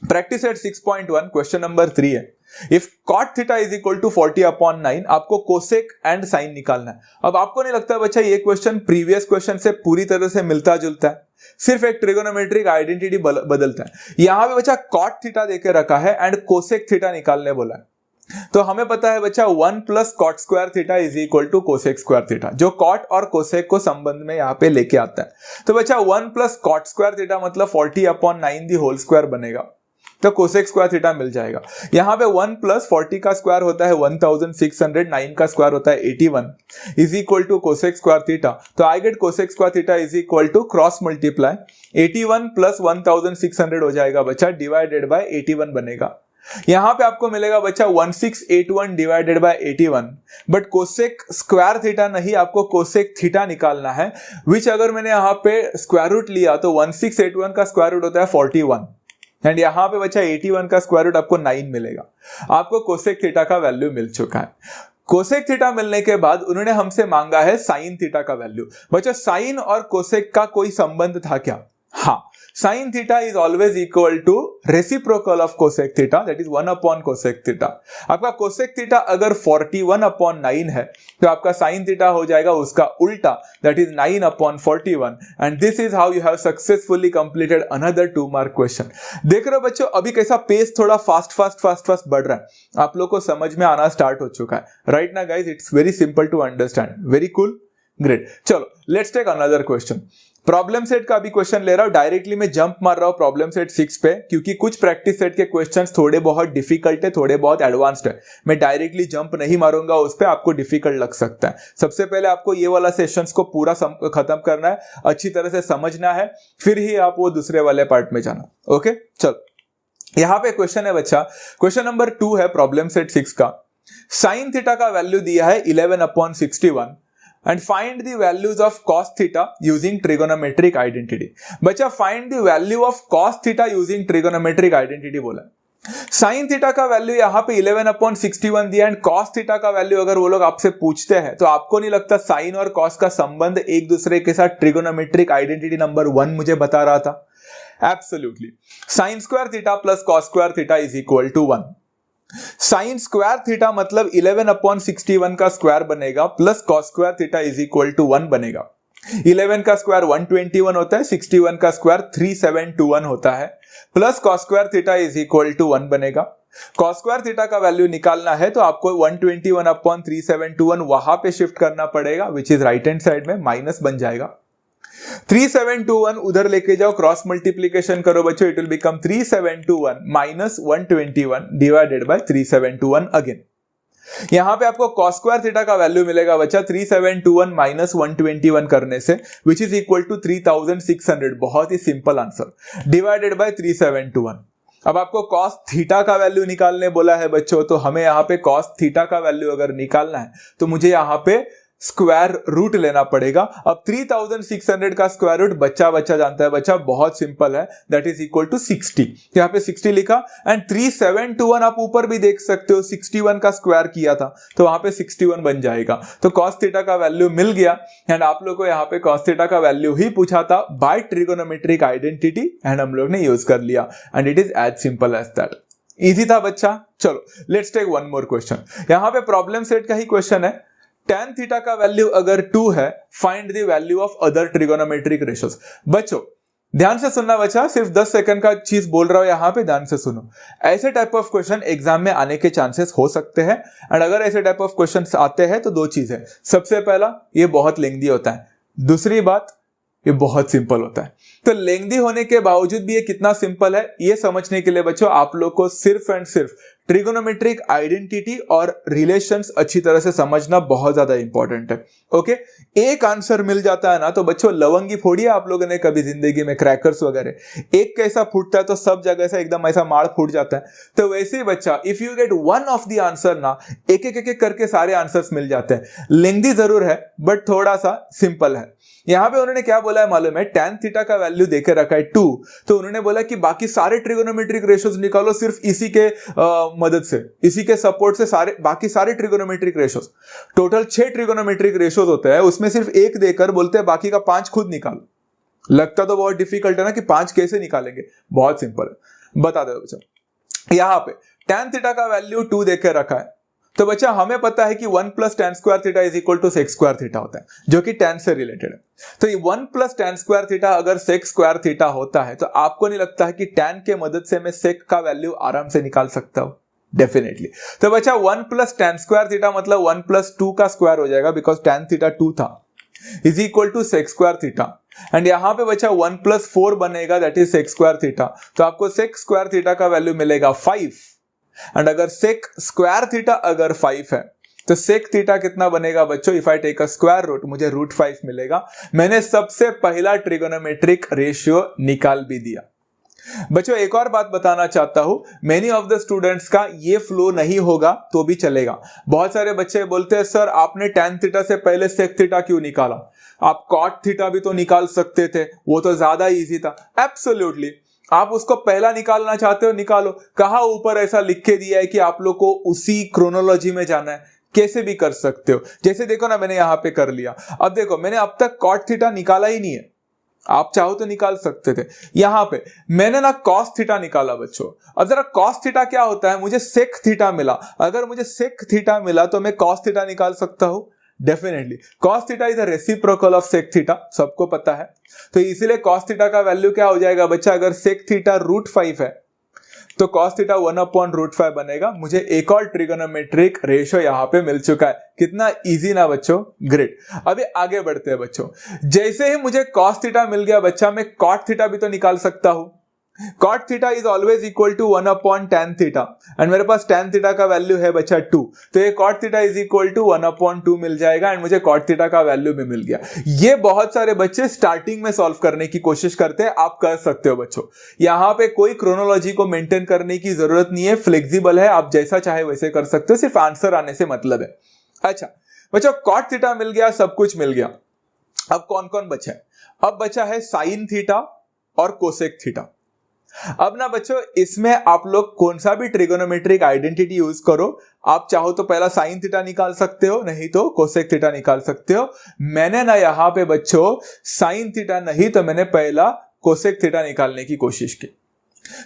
Practice at 6.1 question number 3 है। If cot theta is equal to 40 upon 9, आपको cosec and sign निकालना है। अब आपको नहीं लगता बच्चा ये क्वेश्चन प्रीवियस क्वेश्चन से पूरी तरह से मिलता जुलता है, सिर्फ एक ट्रिगोनोमेट्रिक आइडेंटिटी बदलता है। यहां पे बच्चा cot थीटा देके रखा है एंड कोसेक थीटा निकालने बोला है। तो हमें पता है बच्चा 1 plus cot square theta is equal to cosec square theta, जो cot और कोसेक को संबंध में यहाँ पे लेके आता है। तो बच्चा 1 प्लस cot स्क्वायर थीटा मतलब 40 अपॉन 9 दी होल स्क्वायर बनेगा, तो कोसेक स्क्वायर थीटा मिल जाएगा। यहाँ पे 1 प्लस 40 का स्क्वायर होता है 1600, 9 का स्क्वायर होता है 81 is equal to cosec square theta. तो I get cosec square theta is equal to cross multiply 81 plus 1600 हो जाएगा बच्चा, डिवाइडेड बाय 81 बनेगा। यहाँ पे आपको मिलेगा बच्चा 1681 divided by 81, but cosec square theta नहीं, आपको कोसेक थीटा निकालना है, विच अगर मैंने यहाँ पे स्क्वायर रूट लिया तो 1681 का स्क्वायर रूट होता है 41 एंड यहाँ पे बच्चा 81 का स्क्वायर रूट आपको 9 मिलेगा। आपको कोसेक थीटा का वैल्यू मिल चुका है। कोसेक थीटा मिलने के बाद उन्होंने हमसे मांगा है साइन थीटा का वैल्यू। बच्चा साइन और कोसेक का कोई संबंध था क्या? हाँ, sine theta is always equal to reciprocal of cosec theta, that is 1 upon cosec theta. आपका कोसेक थीटा अगर 41 अपॉन 9 है तो आपका साइन थीटा हो जाएगा उसका उल्टा, that is 9 upon 41 and this is how you have successfully completed another 2 mark question. देख रहे हो बच्चों अभी कैसा पेस थोड़ा फास्ट बढ़ रहा है, आप लोग को समझ में आना स्टार्ट हो चुका है राइट ना guys. It's very simple to understand, very cool, great. चलो let's take another question. Problem set का अभी क्वेश्चन ले रहा हूं, डायरेक्टली मैं जंप मार रहा हूं प्रॉब्लम सेट 6 पे, क्योंकि कुछ प्रैक्टिस सेट के क्वेश्चंस थोड़े बहुत डिफिकल्ट है, थोड़े बहुत एडवांस्ड है। मैं डायरेक्टली जंप नहीं मारूंगा उस पे, आपको डिफिकल्ट लग सकता है। सबसे पहले आपको ये वाला सेशंस को पूरा खत्म करना है, अच्छी तरह से समझना है, फिर ही आप वो दूसरे वाले पार्ट में जाना। ओके चलो, यहां पे क्वेश्चन है बच्चा, क्वेश्चन नंबर 2 है प्रॉब्लम सेट 6 का। साइन थीटा का वैल्यू दिया है 11 upon 61 and find the values of cos theta using trigonometric identity। बच्चा find the value of cos theta using trigonometric identity बोला। साइन थीटा का वैल्यू यहाँ पे 11 अपॉन 61 दिया एंड cos थीटा का वैल्यू अगर वो लोग आपसे पूछते हैं तो आपको नहीं लगता साइन और cos का संबंध एक दूसरे के साथ ट्रिगोनोमेट्रिक आइडेंटिटी नंबर 1 मुझे बता रहा था? Absolutely, sine square theta plus cos square theta is equal to 1। Sine square theta मतलब 11 अपॉन 61 का स्क्वायर बनेगा plus cos square theta is equal to 1 बनेगा। 11 का स्क्वायर 121 होता है, 61 का स्क्वायर 3721 होता है, plus cos square theta is equal to 1 बनेगा। cos स्क्वायर थीटा का वैल्यू निकालना है तो आपको 121 अपॉन 3721 वहां पे शिफ्ट करना पड़ेगा, which is right hand side में, माइनस बन जाएगा। 3721 उधर लेके जाओ, क्रॉस मल्टीप्लीकेशन करो बच्चों, it will become 3721 minus 121 divided by 3721 again. यहां पे आपको cos स्क्वायर थीटा का वैल्यू मिलेगा बच्चा 3721 माइनस 121 करने से, विच इज इक्वल टू 3600। बहुत ही सिंपल आंसर, डिवाइडेड बाय 3721। अब आपको cos थीटा का वैल्यू निकालने बोला है बच्चों, तो हमें यहाँ पे cos थीटा का वैल्यू अगर निकालना है तो मुझे यहाँ पे स्क्वायर रूट लेना पड़ेगा। अब 3600 का स्क्वायर रूट बच्चा जानता है बच्चा, बहुत सिंपल है, दैट इज इक्वल टू 60। यहाँ पे 60 लिखा एंड 3721 आप ऊपर भी देख सकते हो, 61 का स्क्वायर किया था तो वहां पे 61 बन जाएगा। तो cos थीटा का वैल्यू मिल गया एंड आप लोग को यहाँ पे cos थीटा का वैल्यू ही पूछा था बाय ट्रिगोनोमेट्रिक आइडेंटिटी एंड हम लोग ने यूज कर लिया and it is as simple as that. Easy था बच्चा। चलो let's take one more question. यहां पे प्रॉब्लम सेट का ही क्वेश्चन है। tan थीटा का वैल्यू अगर 2 है, find the value of other trigonometric ratios. बच्चों ध्यान से सुनना बच्चा, सिर्फ 10 सेकंड का चीज बोल रहा हूं यहां पे, ध्यान से सुनो। ऐसे टाइप ऑफ क्वेश्चन एग्जाम में आने के चांसेस हो सकते हैं, एंड अगर ऐसे टाइप ऑफ क्वेश्चन आते हैं तो दो चीजें, सबसे पहला ये बहुत लेंथी होता है, दूसरी बात ये बहुत सिंपल होता है। तो लेंथी होने के बावजूद भी ये कितना सिंपल है, ये समझने के लिए बच्चों आप लोग को सिर्फ एंड सिर्फ ट्रिगोनोमेट्रिक आइडेंटिटी और रिलेशंस अच्छी तरह से समझना बहुत ज्यादा इंपॉर्टेंट है। ओके, एक आंसर मिल जाता है ना तो बच्चों लवंगी फोड़ी है आप लोगों ने कभी जिंदगी में, क्रैकर्स वगैरह, एक कैसा फूटता है तो सब जगह से एकदम ऐसा माड़ फूट जाता है। तो वैसे ही बच्चा if you get one of the answer ना, एक एक करके सारे आंसर्स मिल जाते हैं। लेंथी जरूर है बट थोड़ा सा सिंपल है। यहां पे उन्होंने क्या बोला है मालूम है, tan थीटा का वैल्यू देके रखा है 2, तो उन्होंने बोला कि बाकी सारे ट्रिगोनोमेट्रिक रेशियोज निकालो सिर्फ इसी के मदद से, इसी के सपोर्ट से बाकी सारे trigonometric ratios. Total 6 trigonometric ratios होते हैं, उसमें सिर्फ एक देकर बोलते हैं बाकी का 5 खुद निकालो। लगता तो बहुत डिफिकल्ट है ना कि 5 कैसे निकालेंगे, बहुत सिंपल है, बता दो बच्चा। यहां पे tan थीटा का वैल्यू 2 देकर रखा है, तो बच्चा हमें पता है कि 1 plus tan square theta is equal to sec square theta होता है, जो कि tan से रिलेटेड है। तो ये 1 प्लस tan स्क्वायर थीटा अगर sec स्क्वायर थीटा होता है, तो आपको नहीं लगता है कि tan के मदद से मैं sec का वैल्यू आराम से निकाल सकता हूं? डेफिनेटली। तो बच्चा 1 प्लस tan स्क्वायर थीटा मतलब 1 प्लस 2 का स्क्वायर हो जाएगा, बिकॉज tan थीटा 2 था, is equal to sec square theta. And यहां पे बच्चा 1 प्लस 4 बनेगा, that is sec square theta. तो आपको sec स्क्वायर थीटा का वैल्यू मिलेगा 5। एंड अगर sec स्क्वायर थीटा अगर 5 है तो sec थीटा कितना बनेगा बच्चों, if I take a square root मुझे √5 मिलेगा। मैंने सबसे पहला ट्रिगोनोमेट्रिक रेशियो निकाल भी दिया। बच्चों एक और बात बताना चाहता हूं, मेनी ऑफ द स्टूडेंट्स का ये फ्लो नहीं होगा तो भी चलेगा। बहुत सारे बच्चे बोलते हैं सर आपने tan थीटा से पहले sec थीटा क्यों निकाला, आप cot थीटा भी तो निकाल सकते थे, वो तो ज्यादा इजी था। एब्सोल्युटली, आप उसको पहला निकालना चाहते हो निकालो। कहां ऊपर ऐसा लिख के दिया है कि आप लोग को उसी क्रोनोलॉजी में जाना है, कैसे भी कर सकते हो। जैसे देखो ना मैंने यहां पे कर लिया, अब देखो मैंने अब तक cot थीटा निकाला ही नहीं है, आप चाहो तो निकाल सकते थे। यहां पे मैंने ना cos थीटा निकाला बच्चों। अब जरा cos थीटा क्या होता है, मुझे sec थीटा मिला, अगर मुझे sec थीटा मिला तो मैं cos थीटा निकाल सकता हूं, definitely. cos theta is a reciprocal of sec theta, सबको पता है। तो इसीलिए cos थीटा का वैल्यू क्या हो जाएगा बच्चा, अगर sec थीटा √5 है तो cos थीटा 1/√5 बनेगा। मुझे एक और ट्रिगोनोमेट्रिक रेशियो यहां पे मिल चुका है। कितना इजी ना बच्चों, ग्रेट। अभी आगे बढ़ते हैं बच्चों। जैसे ही मुझे cos थीटा मिल गया बच्चा, मैं cot थीटा भी तो निकाल सकता हूं। cot theta is always equal to 1/tan theta, and मेरे पास tan थीटा का वैल्यू है बच्चा 2, तो ये cot theta is equal to 1/2 मिल जाएगा, एंड मुझे cot थीटा का वैल्यू भी मिल गया। ये बहुत सारे बच्चे स्टार्टिंग में सॉल्व करने की कोशिश करते हैं, आप कर सकते हो बच्चों। यहां पे कोई क्रोनोलॉजी को मेंटेन करने की जरूरत नहीं है, फ्लेक्सिबल है, आप जैसा चाहे वैसे कर सकते हो, सिर्फ आंसर आने से मतलब है। अच्छा बच्चों, cot थीटा मिल गया, सब कुछ मिल गया। अब कौन कौन बचा है, अब बचा है sin थीटा और cosec थीटा। अब ना बच्चों इसमें आप लोग कौन सा भी ट्रिगोनोमेट्रिक आइडेंटिटी यूज करो, आप चाहो तो पहला sin थीटा निकाल सकते हो, नहीं तो cosec थीटा निकाल सकते हो। मैंने ना यहां पे बच्चों sin थीटा नहीं तो मैंने पहला cosec थीटा निकालने की कोशिश की।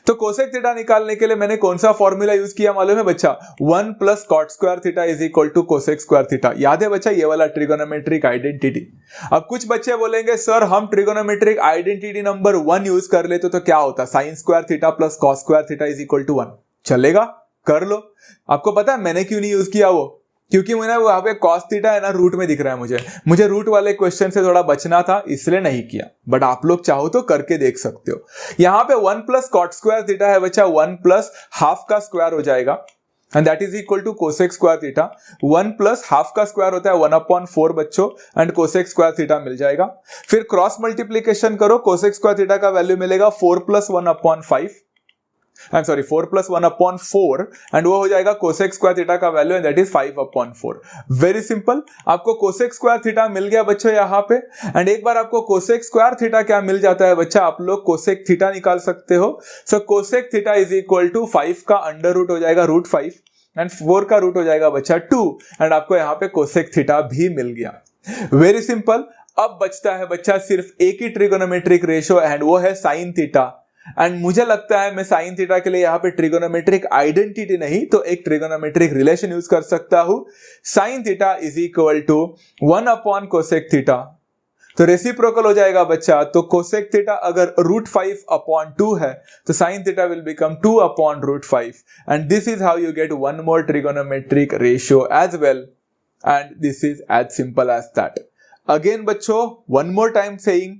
तो cosec थीटा निकालने के लिए मैंने कौन सा फॉर्मूला यूज किया मालूम है बच्चा, 1 plus cot square theta is equal to cosec square theta. याद है बच्चा ये वाला ट्रिगोनोमेट्रिक आइडेंटिटी। अब कुछ बच्चे बोलेंगे सर हम ट्रिगोनोमेट्रिक आइडेंटिटी नंबर 1 यूज कर लेते तो क्या होता, sin square theta plus cos square theta is equal to 1। चलेगा, कर लो। आपको पता है मैंने क्यों नहीं यूज किया वो, क्योंकि मैंने वहां पे cos थीटा है ना रूट में दिख रहा है, मुझे रूट वाले क्वेश्चन से थोड़ा बचना था, इसलिए नहीं किया। बट आप लोग चाहो तो करके देख सकते हो। यहां पे 1 प्लस cot स्क्वायर थीटा है बच्चा, 1 प्लस हाफ का स्क्वायर हो जाएगा, and that is equal to cosec square theta. 1 plus half का स्क्वायर होता है 1/4 बच्चों, एंड cosec स्क्वायर थीटा मिल जाएगा। फिर क्रॉस मल्टीप्लीकेशन करो, cosec स्क्वायर थीटा का वैल्यू मिलेगा 4 plus 1/5, I am sorry 4 plus 1/4, and वो हो जाएगा cosec स्क्वायर थीटा का value, and that is 5/4। Very simple, आपको cosec स्क्वायर थीटा मिल गया बच्चों यहां पे। एंड एक बार आपको cosec स्क्वायर थीटा क्या मिल जाता है बच्चा, आप लोग cosec थीटा निकाल सकते हो। So cosec theta is equal to 5 का अंडर रूट हो जाएगा √5, एंड 4 का रूट हो जाएगा बच्चा 2, एंड आपको यहां पे cosec थीटा भी मिल गया। Very simple. अब बचता है बच्चा सिर्फ एक ही ट्रिगोनोमेट्रिक रेशियो, एंड वो है sin थीटा। एंड मुझे लगता है मैं साइन थीटा के लिए यहाँ पे ट्रिगोनोमेट्रिक आइडेंटिटी नहीं तो एक ट्रिगोनोमेट्रिक रिलेशन यूज कर सकता हूं। Sine theta is equal to 1 upon cosec theta, तो रेसिप्रोकल हो जाएगा बच्चा। तो कोसेक थीटा अगर √5 अपॉन 2 है तो sine theta will become 2 upon √5 and this is how you get one more trigonometric ratio as well and this is as simple as that. Again बच्चों one more time saying,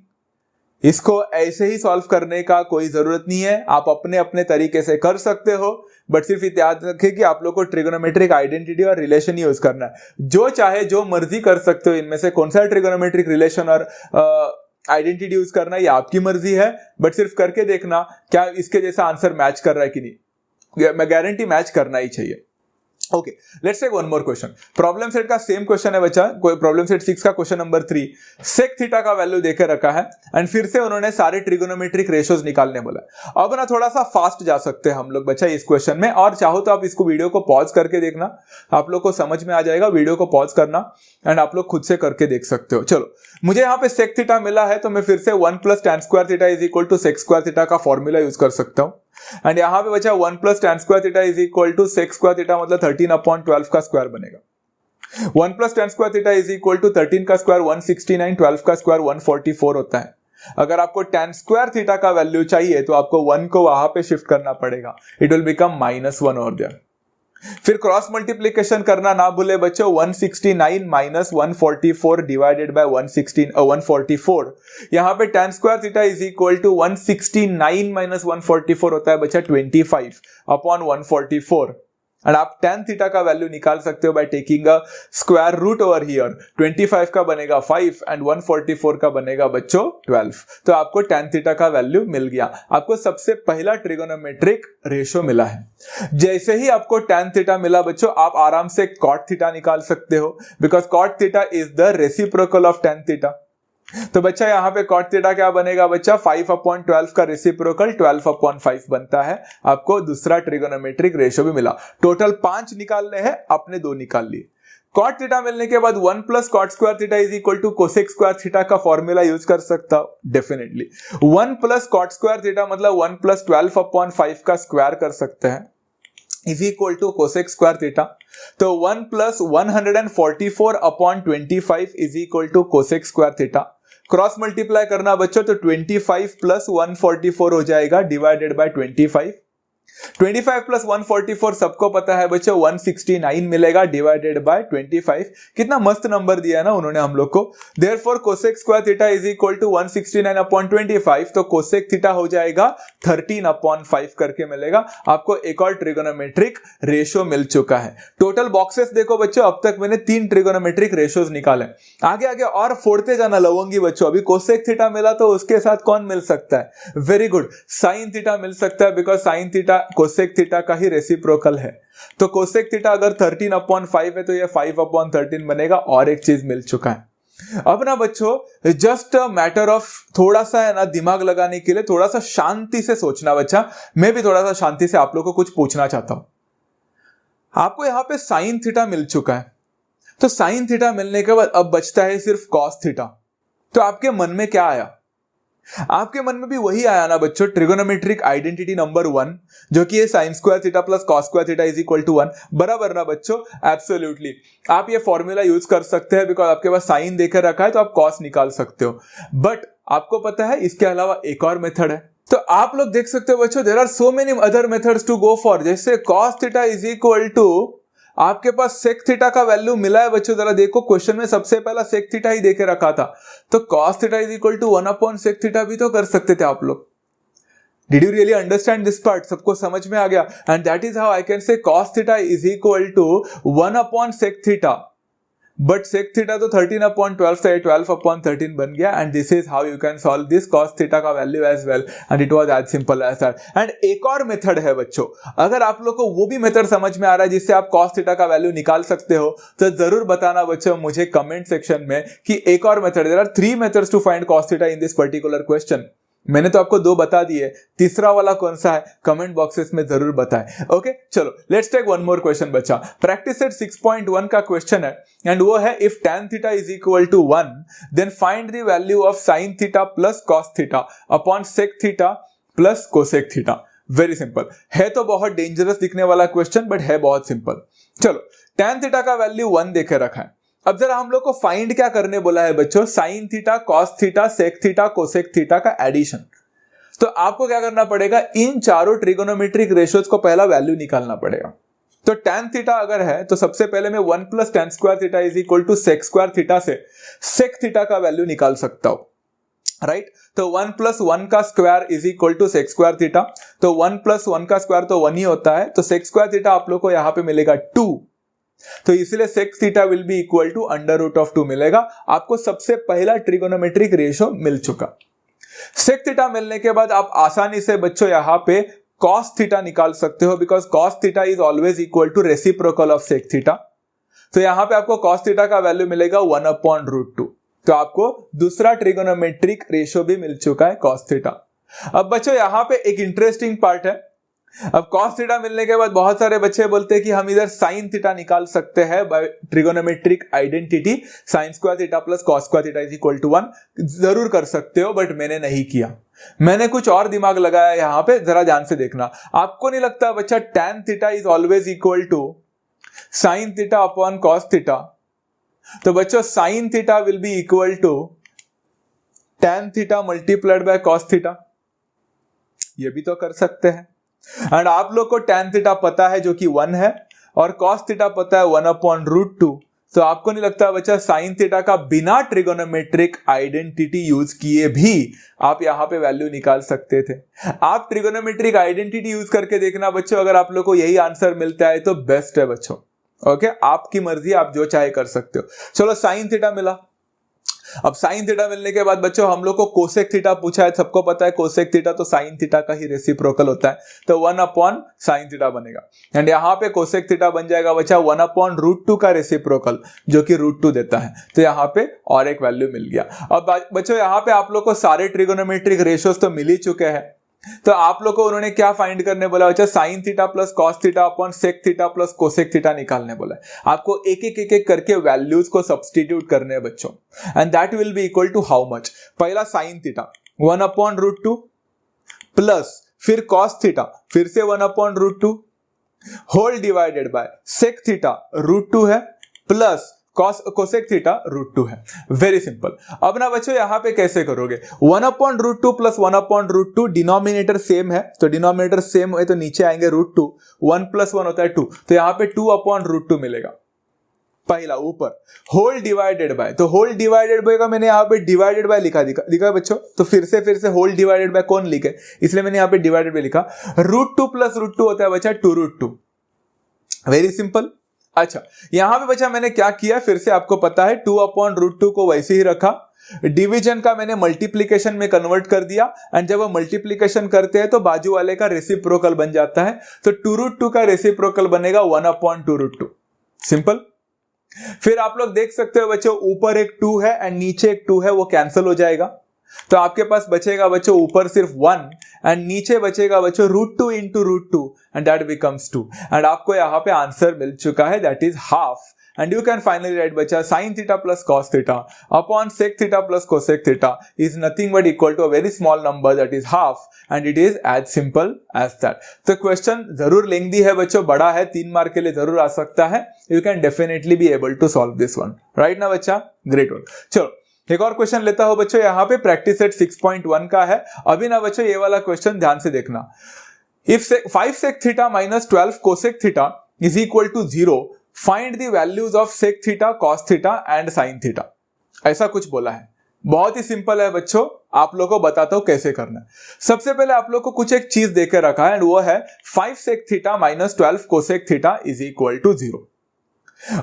इसको ऐसे ही solve करने का कोई जरूरत नहीं है, आप अपने अपने तरीके से कर सकते हो, बट सिर्फ याद रखें कि आप लोग को ट्रिगोनोमेट्रिक आइडेंटिटी और रिलेशन यूज करना है। जो चाहे जो मर्जी कर सकते हो, इनमें से कौन सा ट्रिगोनोमेट्रिक रिलेशन और आइडेंटिटी यूज करना है ये आपकी मर्जी है, बट सिर्फ करके देखना क्या इसके जैसा आंसर मैच कर रहा है कि नहीं। मैं गारंटी मैच करना ही चाहिए। Okay, let's take one more question. Problem set का सेम क्वेश्चन है बच्चा, प्रॉब्लम सेट 6 का क्वेश्चन नंबर 3। सेक थीटा का वैल्यू देकर रखा है एंड फिर से उन्होंने सारे ट्रिगोनोमेट्रिक रेशियोज निकालने बोला। अब ना थोड़ा सा फास्ट जा सकते हैं हम लोग बच्चा इस क्वेश्चन में, और चाहो तो आप इसको वीडियो को पॉज करके देखना, आप लोग को समझ में आ जाएगा। वीडियो को पॉज करना एंड आप लोग खुद से करके देख सकते हो। चलो, मुझे यहाँ पे सेक थीटा मिला है तो मैं फिर से 1 + tan² theta is equal to sec² theta का फॉर्मूला यूज कर सकता हूं। एंड यहाँ पे बचा 1 + tan² theta is equal to sec² theta, मतलब 13/12 का स्क्वायर बनेगा। 1 + tan² theta is equal to 13 का स्क्वायर 169, 12 का स्क्वायर 144 होता है। अगर आपको tan² थीटा का वैल्यू चाहिए तो आपको 1 को वहां पे शिफ्ट करना पड़ेगा, it will become -1 over there. फिर क्रॉस मल्टीप्लीकेशन करना ना भूले बच्चों, 169 - 144 डिवाइडेड बाय 144। यहाँ पे tan² theta is equal to 169 - 144 होता है बच्चा 25/144। एंड आप tan थीटा का वैल्यू निकाल सकते हो by taking a square root over here. 25 का बनेगा 5 एंड 144 का बनेगा बच्चों 12। तो आपको tan थीटा का वैल्यू मिल गया, आपको सबसे पहला ट्रिगोनोमेट्रिक रेशियो मिला है। जैसे ही आपको tan थीटा मिला बच्चों, आप आराम से cot थीटा निकाल सकते हो, because cot theta is the reciprocal of tan theta. तो बच्चा यहाँ पे cot थीटा क्या बनेगा बच्चा, 5/12 का रेसिप्रोकल 12/5 बनता है। आपको दूसरा ट्रिगोनोमेट्रिक रेशियो भी मिला। टोटल 5 निकालने हैं, आपने 2 निकाल लिए। cot थीटा मिलने के बाद 1 + cot² theta is equal to cosec² theta का फॉर्मूला यूज कर सकता हूं डेफिनेटली। 1 + cot² थीटा मतलब 1 + 12/5 का स्क्वायर कर सकते हैं is equal to cosec² theta. तो 1 + 144/25 is equal to cosec² theta. Cross multiply करना बच्चों तो 25 + 144 हो जाएगा डिवाइडेड बाय 25। 25 + 144 सबको पता है बच्चों 169 मिलेगा डिवाइडेड बाय 25। कितना मस्त नंबर दिया है ना उन्होंने हम लोग को। Therefore cosec² theta is equal to 169/25, तो cosec थीटा हो जाएगा 13/5 करके मिलेगा। आपको एक और ट्रिगोनोमेट्रिक रेशियो मिल चुका है। टोटल बॉक्सेस देखो बच्चों, अब तक मैंने 3 ट्रिगोनोमेट्रिक रेशियोज निकाले। आगे आगे और फोड़ते जाना लवंगी बच्चों। अभी cosec थीटा मिला तो उसके साथ कौन मिल सकता है, वेरी गुड, sin थीटा मिल सकता है, because sin theta cosec theta का ही रेसिप्रोकल है। तो कोसेक थीटा अगर 13/5 है तो ये 5/13 बनेगा। और एक चीज मिल चुका है। अब ना बच्चों जस्ट अ मैटर ऑफ थोड़ा सा है ना दिमाग लगाने के लिए थोड़ा सा शांति से सोचना बच्चा। मैं भी थोड़ा सा शांति से आप लोग को कुछ पूछना चाहता हूं। आपको यहां पे साइन थीटा मिल चुका है, तो साइन थीटा मिलने के बाद अब बचता है सिर्फ कॉस थीटा। तो आपके मन में क्या आया, आपके मन में भी वही आया ना बच्चों, ट्रिगोनोमेट्रिक आइडेंटिटी नंबर 1 जो कि है sin² theta plus cos² theta is equal to 1, बराबर ना बच्चों। एब्सोल्युटली आप ये फॉर्मूला यूज कर सकते हैं, बिकॉज आपके पास साइन देकर रखा है तो आप cos निकाल सकते हो। बट आपको पता है इसके अलावा एक और मेथड है, तो आप लोग देख सकते हो बच्चों, there are so many other methods to go for. जैसे cos theta is equal to, आपके पास सेक थीटा का वैल्यू मिला है बच्चों, जरा देखो क्वेश्चन में सबसे पहला सेक थीटा ही देके रखा था, तो cos theta is equal to 1/sec theta भी तो कर सकते थे आप लोग। Did you really understand this part? सबको समझ में आ गया? And that is how I can say cos theta is equal to 1/sec theta, but sec theta तो 13/12 से 12/13 बन गया। And this is how you can solve this cos theta का value as well, and it was as simple as that. And एक और method है बच्चों, अगर आप लोग को वो भी मेथड समझ में आ रहा है जिससे आप cos थीटा का वैल्यू निकाल सकते हो, तो जरूर बताना बच्चों मुझे कमेंट सेक्शन में कि एक और मेथड। There are 3 methods to find cos theta in this particular question. मैंने तो आपको 2 बता दिए, तीसरा वाला कौन सा है कमेंट बॉक्सेस में जरूर बताएं। ओके चलो let's take one more question बच्चा। प्रैक्टिस सेट 6.1 का क्वेश्चन है एंड वो है if tan theta is equal to 1 then find the value of sin theta plus cos theta upon sec theta plus cosec theta. Very simple है, तो बहुत dangerous दिखने वाला क्वेश्चन बट है बहुत सिंपल। चलो tan थीटा का वैल्यू 1 देके रखा है। अब जरा हम लोग को फाइंड क्या करने बोला है बच्चों, sine theta, cos theta, sec theta, cosec theta का एडिशन। तो आपको क्या करना पड़ेगा, इन चारों ट्रिगोनोमेट्रिक रेशियोज को पहला वैल्यू निकालना पड़ेगा। तो tan थीटा अगर है तो सबसे पहले मैं 1 plus tan square theta is equal to sec square theta से सेक थीटा का वैल्यू निकाल सकता हूं, राइट। तो 1 प्लस 1 का square is equal to sec square theta. तो 1 प्लस 1 का स्क्वायर तो 1 ही होता है, तो सेक स्क्वायर थीटा आप लोग को यहां पे मिलेगा 2। तो इसलिए sec theta will be equal to under root of 2 मिलेगा। आपको सबसे पहला ट्रिगोनोमेट्रिक रेशियो मिल चुका। सेक थीटा मिलने के बाद आप आसानी से बच्चों यहां पे कॉस थीटा निकाल सकते हो, because cos theta is always equal to reciprocal of sec theta. तो यहां पे आपको कॉस थीटा का वैल्यू मिलेगा 1/√2। तो आपको दूसरा ट्रिगोनोमेट्रिक रेशियो भी मिल चुका है कॉस थीटा। अब बच्चों यहां पे एक इंटरेस्टिंग पार्ट है। अब कॉस थीटा मिलने के बाद बहुत सारे बच्चे बोलते हैं कि हम इधर साइन थीटा निकाल सकते हैं by trigonometric identity, sine square theta plus cos square theta is equal to 1। जरूर कर सकते हो बट मैंने नहीं किया, मैंने कुछ और दिमाग लगाया यहां पे, जरा ध्यान से देखना। आपको नहीं लगता बच्चा tan theta is always equal to sine theta upon cos theta? तो बच्चों sine theta will be equal to tan theta multiplied by cos theta. ये भी तो कर सकते हैं। एंड आप लोग को tan थीटा पता है जो कि 1 है, और cos थीटा पता है 1/√2। तो आपको नहीं लगता बच्चा साइन थीटा का बिना ट्रिगोनोमेट्रिक आइडेंटिटी यूज किए भी आप यहां पे वैल्यू निकाल सकते थे? आप ट्रिगोनोमेट्रिक आइडेंटिटी यूज करके देखना बच्चों, अगर आप लोग को यही आंसर मिलता है तो बेस्ट है बच्चों। ओके, आपकी मर्जी, आप जो चाहे कर सकते हो। चलो साइन थीटा मिला। अब साइन थीटा मिलने के बाद बच्चों हम लोग को कोसेक थीटा पूछा है। सबको पता है कोसेक थीटा तो साइन थीटा का ही रेसिप्रोकल होता है, तो 1/sin थीटा बनेगा। एंड यहां पे कोसेक थीटा बन जाएगा बच्चा 1/√2 का रेसिप्रोकल, जो कि √2 देता है। तो यहां पे और एक वैल्यू मिल गया। अब बच्चों यहां पे आप लोग को सारे ट्रिगोनोमेट्रिक रेशियोज तो मिल ही चुके हैं। तो आप लोग को उन्होंने क्या फाइंड करने बोला बच्चा, sine theta plus cos theta upon sec theta plus cosec theta निकालने बोला है। आपको एक एक करके वैल्यूज को सब्स्टिट्यूट करने हैं बच्चों, and that will be equal to how much. पहला साइन थीटा 1/√2 प्लस फिर कॉस थीटा फिर से 1/√2 whole divided by sec theta √2 है प्लस कोसेक थीटा √2 है। Very simple. अब ना बच्चों यहां पे कैसे करोगे, 1/√2 प्लस 1/√2, डिनोमिनेटर सेम है तो डिनोमिनेटर सेम है तो नीचे आएंगे √2, 1 प्लस 1 होता है 2, तो यहां पे 2/√2 मिलेगा। पहला ऊपर होल डिवाइडेड बाय, तो होल डिवाइडेड बाय का मैंने यहां पे डिवाइडेड बाय दिखा बच्चों। तो फिर से होल डिवाइडेड बाय कौन लिखे, इसलिए मैंने यहां पे डिवाइडेड बाय लिखा। √2 प्लस √2 होता है बच्चा 2√2। Very simple. अच्छा यहां पे बच्चा मैंने क्या किया, फिर से आपको पता है 2/√2 को वैसे ही रखा, डिवीजन का मैंने मल्टीप्लीकेशन में कन्वर्ट कर दिया। एंड जब हम मल्टीप्लीकेशन करते हैं तो बाजू वाले का रेसिप्रोकल बन जाता है, तो 2√2 का रेसिप्रोकल बनेगा 1/2√2। सिंपल। फिर आप लोग देख सकते हो बच्चों ऊपर एक 2 है एंड नीचे एक 2 है, वो कैंसिल हो जाएगा। तो आपके पास बचेगा बच्चों ऊपर सिर्फ 1 एंड नीचे बचेगा बच्चों √2 into √2 एंड दैट बिकम्स 2। एंड आपको यहां पे आंसर मिल चुका है, that is half. And you can finally write बच्चा sine theta plus cos theta upon sec theta plus cosec theta is nothing but equal to a very small number, that is half, and it is as simple as that. तो question जरूर lengthy है बच्चों, बड़ा है, 3 mark के लिए जरूर आ सकता है। You can definitely be able to solve this one, right ना बच्चा? Great work. चलो एक और क्वेश्चन लेता हो बच्चों, यहां पे प्रैक्टिस सेट 6.1 का है। अभी ना बच्चों ये वाला क्वेश्चन ध्यान से देखना। If 5 sec theta minus 12 cosec theta is equal to 0, find the values of sec theta, cos theta and sine theta. ऐसा कुछ बोला है। बहुत ही सिंपल है बच्चों, आप लोगों को बताता हूं कैसे करना है। सबसे पहले आप लोग को कुछ एक चीज देकर रखा है, एंड वो है 5 sec theta minus 12 cosec theta is equal to 0।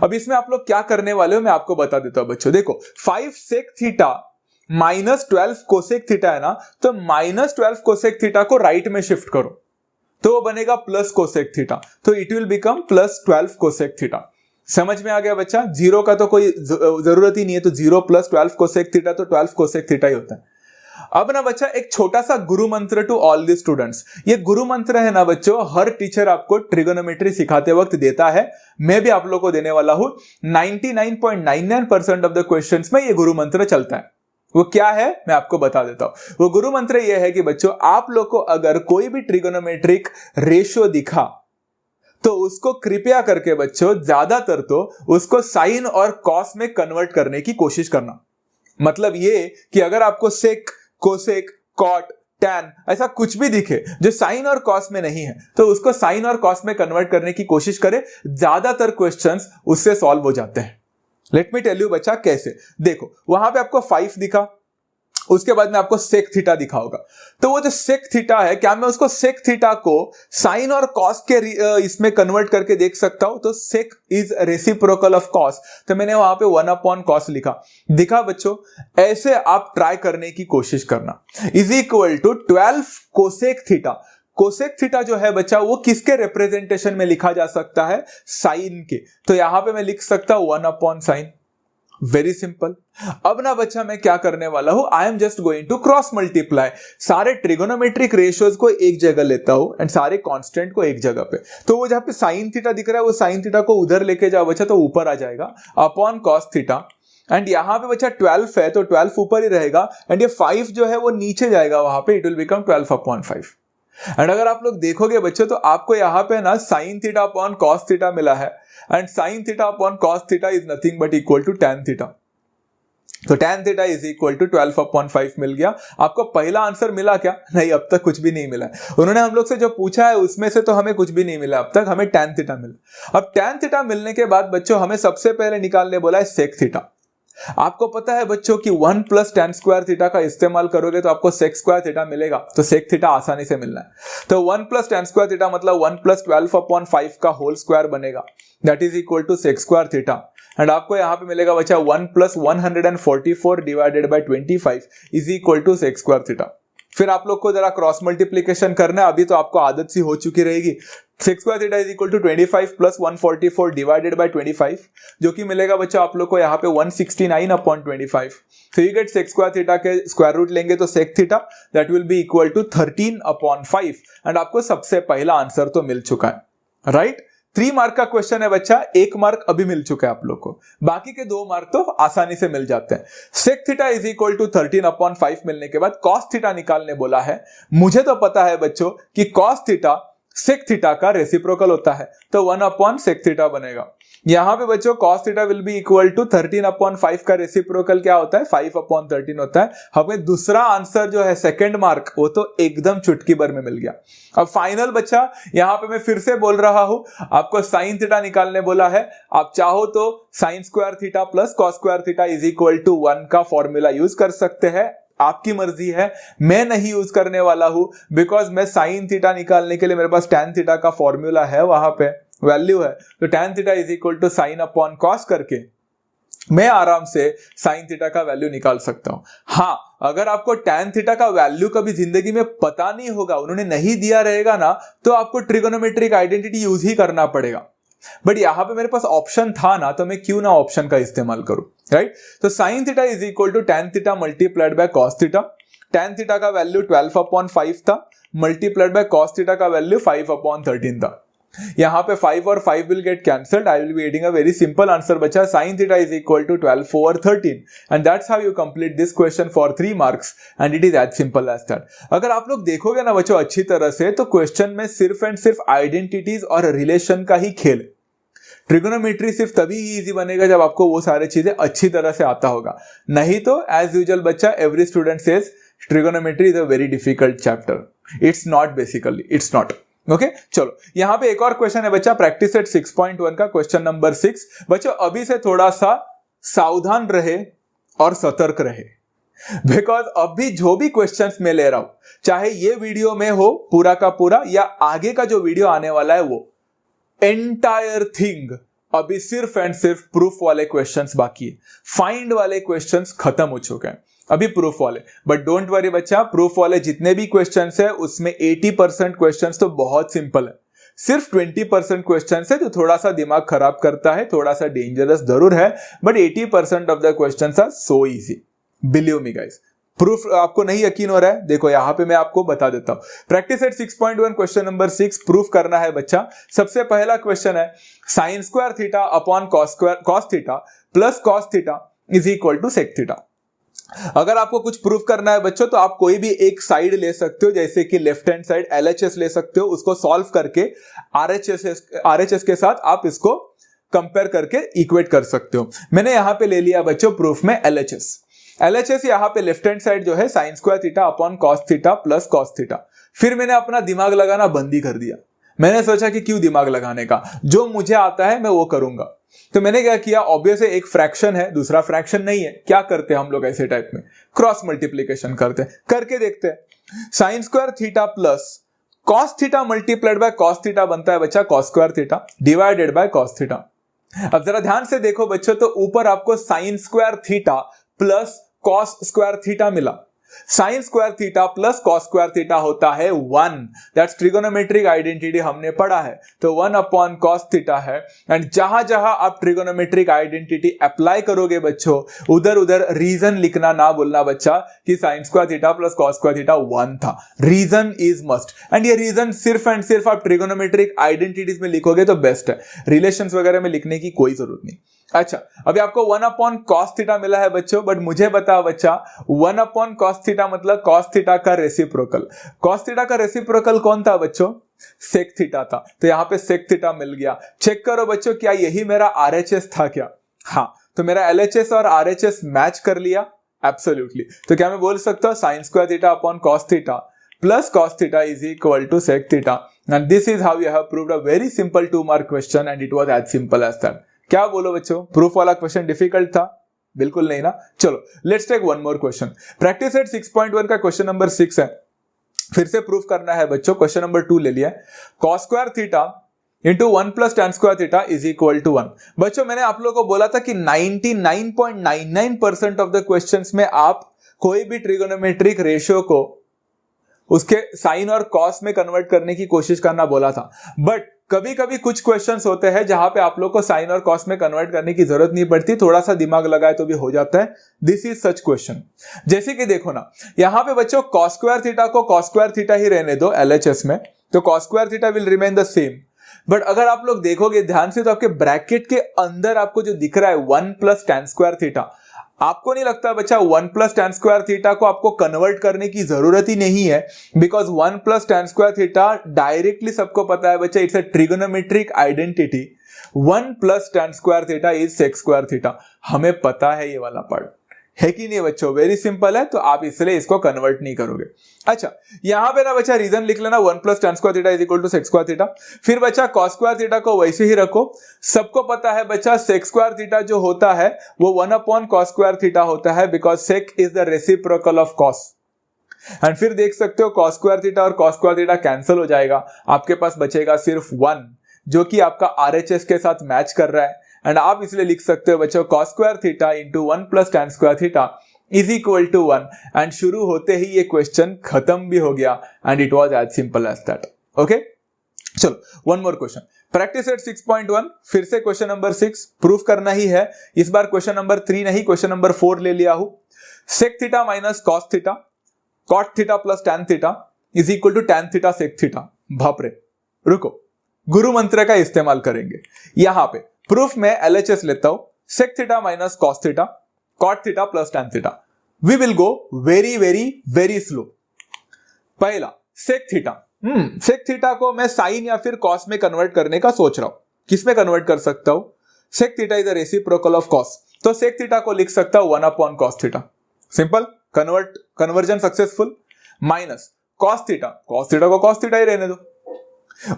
अब इसमें आप लोग क्या करने वाले हो मैं आपको बता देता हूं बच्चों। देखो 5 sec theta minus 12 cosec theta है ना, तो माइनस 12 कोसेक थीटा को राइट में शिफ्ट करो तो वो बनेगा प्लस कोसेक थीटा, तो it will become plus 12 cosec theta. समझ में आ गया बच्चा? 0 का तो कोई जरूरत ही नहीं है, तो 0 प्लस 12 कोसेक थीटा तो 12 कोसेक थीटा ही होता है। अब ना बच्चा एक छोटा सा गुरु मंत्र टू ऑल द स्टूडेंट्स। ये गुरु मंत्र है ना बच्चों, हर टीचर आपको ट्रिगोनोमेट्री सिखाते वक्त देता है, मैं भी आप लोगों को देने वाला हूं। 99.99% ऑफ द क्वेश्चंस में ये गुरु मंत्र चलता है। वो क्या है मैं आपको बता देता हूं। वो गुरु मंत्र ये है कि बच्चों, आप लोग को अगर कोई भी ट्रिगोनोमेट्रिक रेशियो दिखा तो उसको कृपया करके बच्चों ज्यादातर तो उसको साइन और कॉस में कन्वर्ट करने की कोशिश करना। मतलब ये कि अगर आपको सेक, कोसेक, कॉट, टैन ऐसा कुछ भी दिखे जो साइन और कॉस में नहीं है तो उसको साइन और कॉस में कन्वर्ट करने की कोशिश करें। ज्यादातर क्वेश्चंस उससे सॉल्व हो जाते हैं। लेट मी टेल यू बच्चा कैसे। देखो वहां पे आपको 5 दिखा, उसके बाद में आपको सेक थीटा दिखा होगा। तो वो जो सेक थीटा है, क्या मैं उसको सेक थीटा को साइन और कॉस के इसमें कन्वर्ट करके देख सकता हूं? तो सेक इज रेसिप्रोकल ऑफ कॉस, तो मैंने वहां पे 1/cos लिखा। दिखा बच्चों? ऐसे आप ट्राई करने की कोशिश करना। Is equal to 12 cosec theta. Cosec theta जो है बच्चा वो किसके रिप्रेजेंटेशन में लिखा जा सकता है? साइन के। तो यहां पे मैं लिख सकता हूं 1/sin। Very simple. अब ना बच्चा मैं क्या करने वाला हूं, I am just going to cross multiply सारे ट्रिगोनोमेट्रिक रेशियोज को एक जगह लेता हूं एंड सारे कांस्टेंट को एक जगह पे। तो वो जहां पे साइन थीटा दिख रहा है वो साइन थीटा को उधर लेके जाओ बच्चा तो ऊपर आ जाएगा अपॉन कॉस थीटा। एंड यहां पे बच्चा 12 है तो 12 ऊपर ही रहेगा एंड ये 5 जो है वो नीचे जाएगा, वहां पे इट विल बिकम 12/5। एंड अगर आप लोग देखोगे बच्चों तो आपको यहां पे ना sine theta upon cos theta मिला है and sine theta upon cos theta is nothing but equal to tan theta. तो tan theta is equal to 12/5 मिल गया। आपको पहला आंसर मिला क्या? नहीं, अब तक कुछ भी नहीं मिला। उन्होंने हम लोग से जो पूछा है उसमें से तो हमें कुछ भी नहीं मिला अब तक, हमें टैन थीटा मिला। अब टैन थीटा मिलने के बाद बच्चों हमें सबसे पहले निकालने बोला है सेक थीटा। आपको पता है बच्चों कि 1 + tan² थीटा का इस्तेमाल करोगे तो आपको sec² थीटा मिलेगा। तो सेक थीटा आसानी से मिलना है। तो 1 + tan² थीटा मतलब 1 + 12/5 का होल स्क्वायर बनेगा, that is equal to sec² theta. And आपको यहां पे मिलेगा बच्चा 1 + 144 divided by 25 is equal to sec² theta. फिर आप लोग को जरा क्रॉस मल्टीप्लीकेशन करना है, अभी तो आपको आदत सी हो चुकी रहेगी। sec² theta is equal to 25 + 144 divided by 25 जो कि मिलेगा बच्चा आप लोग को यहाँ पे 169/25। तो यू गेट sec² थीटा के स्क्वायर रूट लेंगे तो sec theta that will be equal to 13/5 and आपको सबसे पहला आंसर तो मिल चुका है, राइट। 3 मार्क का क्वेश्चन है बच्चा, 1 मार्क अभी मिल चुका है आप लोग को, बाकी के 2 मार्क तो आसानी से मिल जाते हैं। Sec theta is equal to 13/5 मिलने के बाद कॉस थीटा निकालने बोला है। मुझे तो पता है बच्चों कि कॉस थीटा सेक थीटा का रेसिप्रोकल होता है तो 1/sec थीटा बनेगा। यहां पे बच्चों cos theta will be equal to 13/5 का रेसिप्रोकल क्या होता है? 5/13 होता है। हमें दूसरा आंसर जो है सेकंड मार्क वो तो एकदम चुटकी भर में मिल गया। अब फाइनल बच्चा यहां पे मैं फिर से बोल रहा हूं, आपको साइन थीटा निकालने बोला है। आप चाहो तो sin² theta plus cos² theta is equal to 1 का फॉर्मूला यूज कर सकते हैं, आपकी मर्जी है। मैं नहीं यूज करने वाला हूं बिकॉज मैं साइन थीटा निकालने के लिए मेरे पास टैन थीटा का फॉर्मूला है, वहां पे वैल्यू है। तो tan theta is equal to sine upon cos करके मैं आराम से साइन थीटा का वैल्यू निकाल सकता हूं। हाँ, अगर आपको टैन थीटा का वैल्यू कभी जिंदगी में पता नहीं होगा, उन्होंने नहीं दिया रहेगा ना, तो आपको ट्रिगोनोमेट्रिक आइडेंटिटी यूज ही करना पड़ेगा। बट यहां पे मेरे पास ऑप्शन था ना, तो मैं क्यों ना ऑप्शन का इस्तेमाल करूं, राइट। तो sine theta is equal to tan theta multiplied by cos theta. Tan theta का वैल्यू 12/5 था मल्टीप्लाइड बाय कॉस थीटा का वैल्यू 5/13 था। यहां पे 5 और 5 will get cancelled. I will be getting a very simple answer बचा, sine theta is equal to 12/13 and that's how you complete this question for 3 marks and it is as simple as that. अगर आप लोग देखोगे ना बच्चों अच्छी तरह से तो क्वेश्चन में सिर्फ एंड सिर्फ आइडेंटिटीज और रिलेशन का ही खेल। ट्रिगोनोमेट्री सिर्फ तभी इजी बनेगा जब आपको वो सारी चीजें अच्छी तरह से आता होगा, नहीं तो एज यूजुअल बच्चा every student says trigonometry is a very difficult chapter. It's not, basically it's not. Okay, चलो यहां पे एक और क्वेश्चन है बच्चा, प्रैक्टिस सेट 6.1 का क्वेश्चन नंबर 6। बच्चों अभी से थोड़ा सा सावधान रहे और सतर्क रहे, बिकॉज अभी जो भी क्वेश्चंस मैं ले रहा हूं, चाहे ये वीडियो में हो पूरा का पूरा या आगे का जो वीडियो आने वाला है वो एंटायर थिंग, अभी सिर्फ एंड सिर्फ प्रूफ वाले क्वेश्चंस बाकी है। फाइंड वाले क्वेश्चंस खत्म हो चुके हैं, अभी प्रूफ वाले। बट डोंट वरी बच्चा, प्रूफ वाले जितने भी क्वेश्चंस है उसमें 80% क्वेश्चंस तो बहुत सिंपल है। सिर्फ 20% क्वेश्चंस है जो थोड़ा सा दिमाग खराब करता है, थोड़ा सा डेंजरस जरूर है, but 80% of the questions are so easy, believe me guys. Proof आपको नहीं यकीन हो रहा है, देखो यहां पे मैं आपको बता देता हूं। Practice at 6.1 question number 6 proof करना है बच्चा। सबसे पहला क्वेश्चन है sin² theta upon cos theta plus cos theta is equal to sec theta. अगर आपको कुछ प्रूफ करना है बच्चों तो आप कोई भी एक साइड ले सकते हो, जैसे कि लेफ्ट हैंड साइड LHS ले सकते हो, उसको सॉल्व करके RHS के साथ आप इसको कंपेयर करके इक्वेट कर सकते हो। मैंने यहां पे ले लिया बच्चों प्रूफ में LHS यहां पे लेफ्ट हैंड साइड जो है sin square theta upon cos theta plus cos theta. फिर मैंने अपना दिमाग लगाना बंद ही कर दिया। मैंने सोचा कि क्यों दिमाग लगाने का, जो मुझे आता है मैं वो करूंगा। तो मैंने क्या किया, ऑब्वियस है एक फ्रैक्शन है दूसरा फ्रैक्शन नहीं है, क्या करते हैं हम लोग ऐसे टाइप में, क्रॉस मल्टीप्लीकेशन करते हैं, करके देखते हैं। Sine square theta plus cos theta multiplied by cos theta बनता है बच्चा cos square theta divided by cos theta. अब जरा ध्यान से देखो बच्चों, तो ऊपर आपको sine square theta plus cos square theta मिला। Sine square theta plus cos square theta होता है 1, दैट्स ट्रिगोनोमेट्रिक आइडेंटिटी हमने पढ़ा है, तो 1 अपॉन कॉस थीटा है। एंड जहां जहां आप ट्रिगोनोमेट्रिक आइडेंटिटी अप्लाई करोगे बच्चों, उधर उधर रीजन लिखना ना बोलना बच्चा कि sine square theta plus cos square theta 1 था, रीजन इज मस्ट। एंड ये रीजन सिर्फ एंड सिर्फ आप ट्रिगोनोमेट्रिक आइडेंटिटीज में लिखोगे तो बेस्ट है, रिलेशंस वगैरह में लिखने की कोई जरूरत नहीं। अच्छा, अभी आपको 1 अपॉन कॉस थीटा मिला है बच्चों, बट मुझे बताओ बच्चा 1 अपॉन कॉस थीटा मतलब कॉस थीटा का रेसिप्रोकल। कॉस थीटा का रेसिप्रोकल कौन था बच्चों, सेक थीटा था, तो यहां पे सेक थीटा मिल गया। चेक करो बच्चों, क्या यही मेरा RHS था क्या? हाँ, तो मेरा LHS और RHS मैच कर लिया, एब्सोल्युटली। तो क्या मैं बोल सकता हूं sine square theta upon cos theta plus cos theta is equal to sec theta. And this is how you have proved a very simple 2 mark question and it was as simple as that. क्या बोलो बच्चों, proof वाला question difficult था? बिल्कुल नहीं ना। चलो let's take one more question. Practice set 6.1 का क्वेश्चन नंबर 6 है, फिर से प्रूफ करना है बच्चों। क्वेश्चन नंबर 2 ले लिया, cos square theta into 1 plus tan square theta is equal to 1। बच्चों मैंने आप लोगों को बोला था कि 99.99% ऑफ द क्वेश्चंस में आप कोई भी ट्रिगोनोमेट्रिक रेशियो को उसके साइन और कॉस में कन्वर्ट करने की कोशिश करना बोला था, बट कभी कभी कुछ क्वेश्चंस होते हैं जहां पे आप लोग को साइन और कॉस में कन्वर्ट करने की जरूरत नहीं पड़ती, थोड़ा सा दिमाग लगाए तो भी हो जाता है। This is such question. जैसे कि देखो ना, यहां पे बच्चों कॉस स्क्वायर थीटा को कॉस स्क्वायर थीटा ही रहने दो LHS में, तो cos square theta will remain the same. But अगर आप लोग देखोगे ध्यान से तो आपके ब्रैकेट के अंदर आपको जो दिख रहा है 1 प्लस tan स्क्वायर थीटा, आपको नहीं लगता बच्चा 1 प्लस tan स्क्वायर थीटा को आपको कन्वर्ट करने की जरूरत ही नहीं है, because 1 plus tan square theta directly सबको पता है बच्चा, it's a trigonometric identity. 1 plus tan square theta is sec square theta, हमें पता है ये वाला पार्ट, है कि नहीं बच्चों? वेरी सिंपल है, तो आप इसलिए इसको कन्वर्ट नहीं करोगे। अच्छा, यहां पे ना बच्चा रीजन लिख लेना 1 plus tan square theta is equal to sec square theta. फिर बच्चा cos स्क्वायर थीटा को वैसे ही रखो। सबको पता है बच्चा सेक स्क्वायर थीटा जो होता है वो 1 अपॉन cos स्क्वायर थीटा होता है, because sec is the reciprocal of cos। And फिर देख सकते हो cos स्क्वायर थीटा और cos स्क्वायर थीटा कैंसिल हो जाएगा, आपके पास बचेगा सिर्फ 1 जो कि आपका RHS के साथ मैच कर रहा है। एंड आप इसलिए लिख सकते हो बच्चों cos square theta into 1 plus tan square theta is equal to 1। And शुरू होते ही ये क्वेश्चन खत्म भी हो गया, and it was as simple as that. Okay, चलो one more question. Practice set 6.1, फिर से क्वेश्चन नंबर 6 प्रूफ करना ही है। इस बार क्वेश्चन नंबर 3 नहीं, क्वेश्चन नंबर 4 ले लिया हूं। Sec theta minus cos theta cot theta plus tan theta is equal to tan theta sec theta. बाप रे, रुको, गुरु मंत्र का इस्तेमाल करेंगे। यहां पे प्रूफ में LHS लेता हूं, sec theta minus cos theta cot theta plus tan theta. We will go very very very slow. पहला सेक थीटा, सेक थीटा को मैं साइन या फिर कॉस में कन्वर्ट करने का सोच रहा हूं। किस में कन्वर्ट कर सकता हूं? Sec theta is the reciprocal of cos, तो सेक थीटा को लिख सकता हूं 1 upon cos theta. Simple, conversion successful. Minus cos theta को कॉस थीटा ही रहने दो।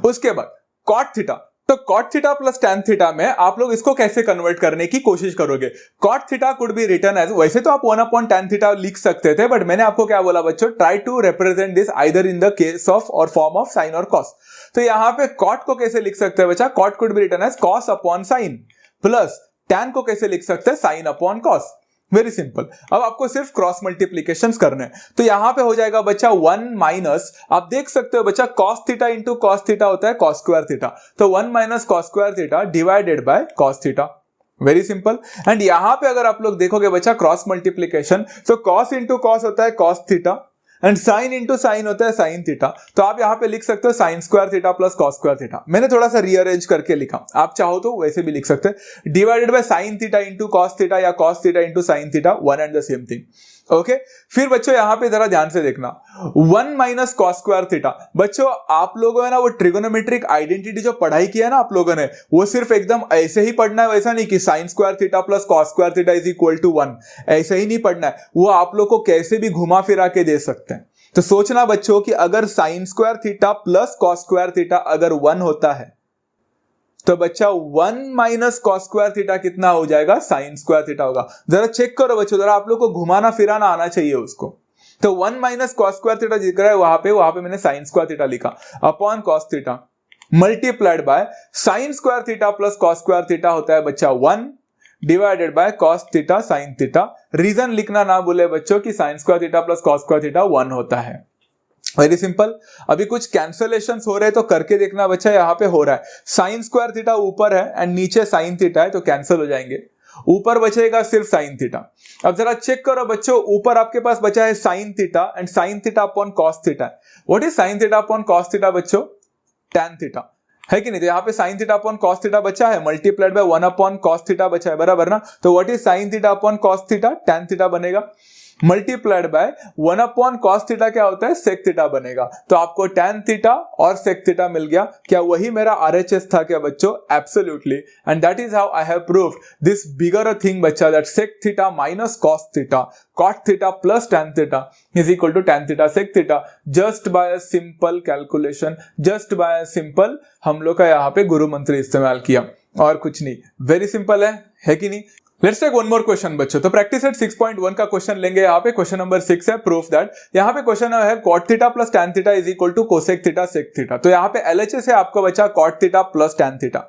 उसके बाद कॉट थीटा, तो cot theta plus tan theta में आप लोग इसको कैसे कन्वर्ट करने की कोशिश करोगे? Cot theta could be written as, वैसे तो आप 1 अपॉन tan थीटा लिख सकते थे, बट मैंने आपको क्या बोला बच्चों, try to represent this either in the case of और फॉर्म ऑफ साइन और कॉस। तो यहां पे कॉट को कैसे लिख सकते हैं बच्चा? Cot could be written as cos upon sine, plus tan को कैसे लिख सकते हैं? Sine upon cos. Very simple. अब आपको सिर्फ क्रॉस मल्टीप्लीकेशंस करने हैं, तो यहां पे हो जाएगा बच्चा 1 माइनस, आप देख सकते हो बच्चा cos theta into cos theta होता है cos स्क्वायर थीटा, तो 1 minus cos square theta divided by cos theta. Very simple. And यहां पे अगर आप लोग देखोगे बच्चा क्रॉस मल्टीप्लीकेशन, तो cos इंटू cos होता है cos theta, and sine into sine होता है साइन थीटा, तो आप यहाँ पे लिख सकते हो sine square theta plus cos square theta. मैंने थोड़ा सा रीअरेंज करके लिखा, आप चाहो तो वैसे भी लिख सकते हैं, divided by sine theta into cos theta या cos theta into sine theta, one and the same thing. Okay फिर बच्चों यहाँ पे जरा ध्यान से देखना, 1 माइनस कॉस स्क्वायर थीटा। बच्चों आप लोगों ने ना वो ट्रिगोनोमेट्रिक आइडेंटिटी जो पढ़ाई किया है ना आप लोगों ने, वो सिर्फ एकदम ऐसे ही पढ़ना है, वैसा नहीं कि sine square theta plus cos square theta is equal to 1, ऐसे ही नहीं पढ़ना है, वो आप लोग को कैसे भी घुमा फिरा के दे सकते हैं। तो सोचना बच्चों कि अगर sign square theta plus cos square theta अगर 1 होता है तो बच्चा 1 माइनस कॉस स्क्वायर थीटा कितना हो जाएगा, साइन स्क्वायर थीटा होगा। जरा चेक करो बच्चों, जरा आप लोग को घुमाना फिराना आना चाहिए उसको। तो 1 माइनस कॉस स्क्वायर थीटा जिक्र है वहां पे मैंने साइन स्क्वायर थीटा लिखा upon cos theta multiplied by sine square theta plus cos square theta होता है बच्चा 1 divided by cos theta sine theta. Reason लिखना ना भूले बच्चों कि sine square theta plus cos square theta 1 होता है। Very simple. अभी कुछ कैंसलेशंस हो रहे हैं तो करके देखना बच्चा, यहाँ पे हो रहा है साइन स्क्वायर थीटा ऊपर है एंड नीचे साइन थीटा है, तो कैंसिल हो जाएंगे, ऊपर बचेगा सिर्फ साइन थीटा। अब जरा चेक करो बच्चों, ऊपर आपके पास बचा है sine theta and sine theta upon cos theta. What is sine theta upon cos theta बच्चों, टैन थीटा है कि नहीं। तो यहाँ पे sine theta upon cos theta बचा है multiplied by 1 upon cos theta बचा है, बराबर ना। तो what is sine theta upon cos theta, tan theta बनेगा, multiplied by 1 upon cos theta क्या होता है, सेक थीटा बनेगा। तो आपको टैन थीटा और सेक थीटा मिल गया। क्या वही मेरा आरएचएस था क्या बच्चों, absolutely. And that is how I have proved this bigger a thing बच्चा, that sec theta minus cos theta cot theta plus tan theta is equal to tan theta sec theta, just by a simple calculation, just by a simple हम लोग का यहाँ पे गुरु मंत्र इस्तेमाल किया और कुछ नहीं। वेरी सिंपल है कि नहीं। Let's take one more question बच्चों। तो प्रैक्टिस सेट 6.1 का क्वेश्चन लेंगे। यहाँ पे क्वेश्चन नंबर 6 है, प्रूफ दैट। यहाँ पे क्वेश्चन है cot theta plus tan theta is equal to cosec theta sec theta. तो यहाँ पे एलएचएस है आपका बच्चा cot theta plus tan theta.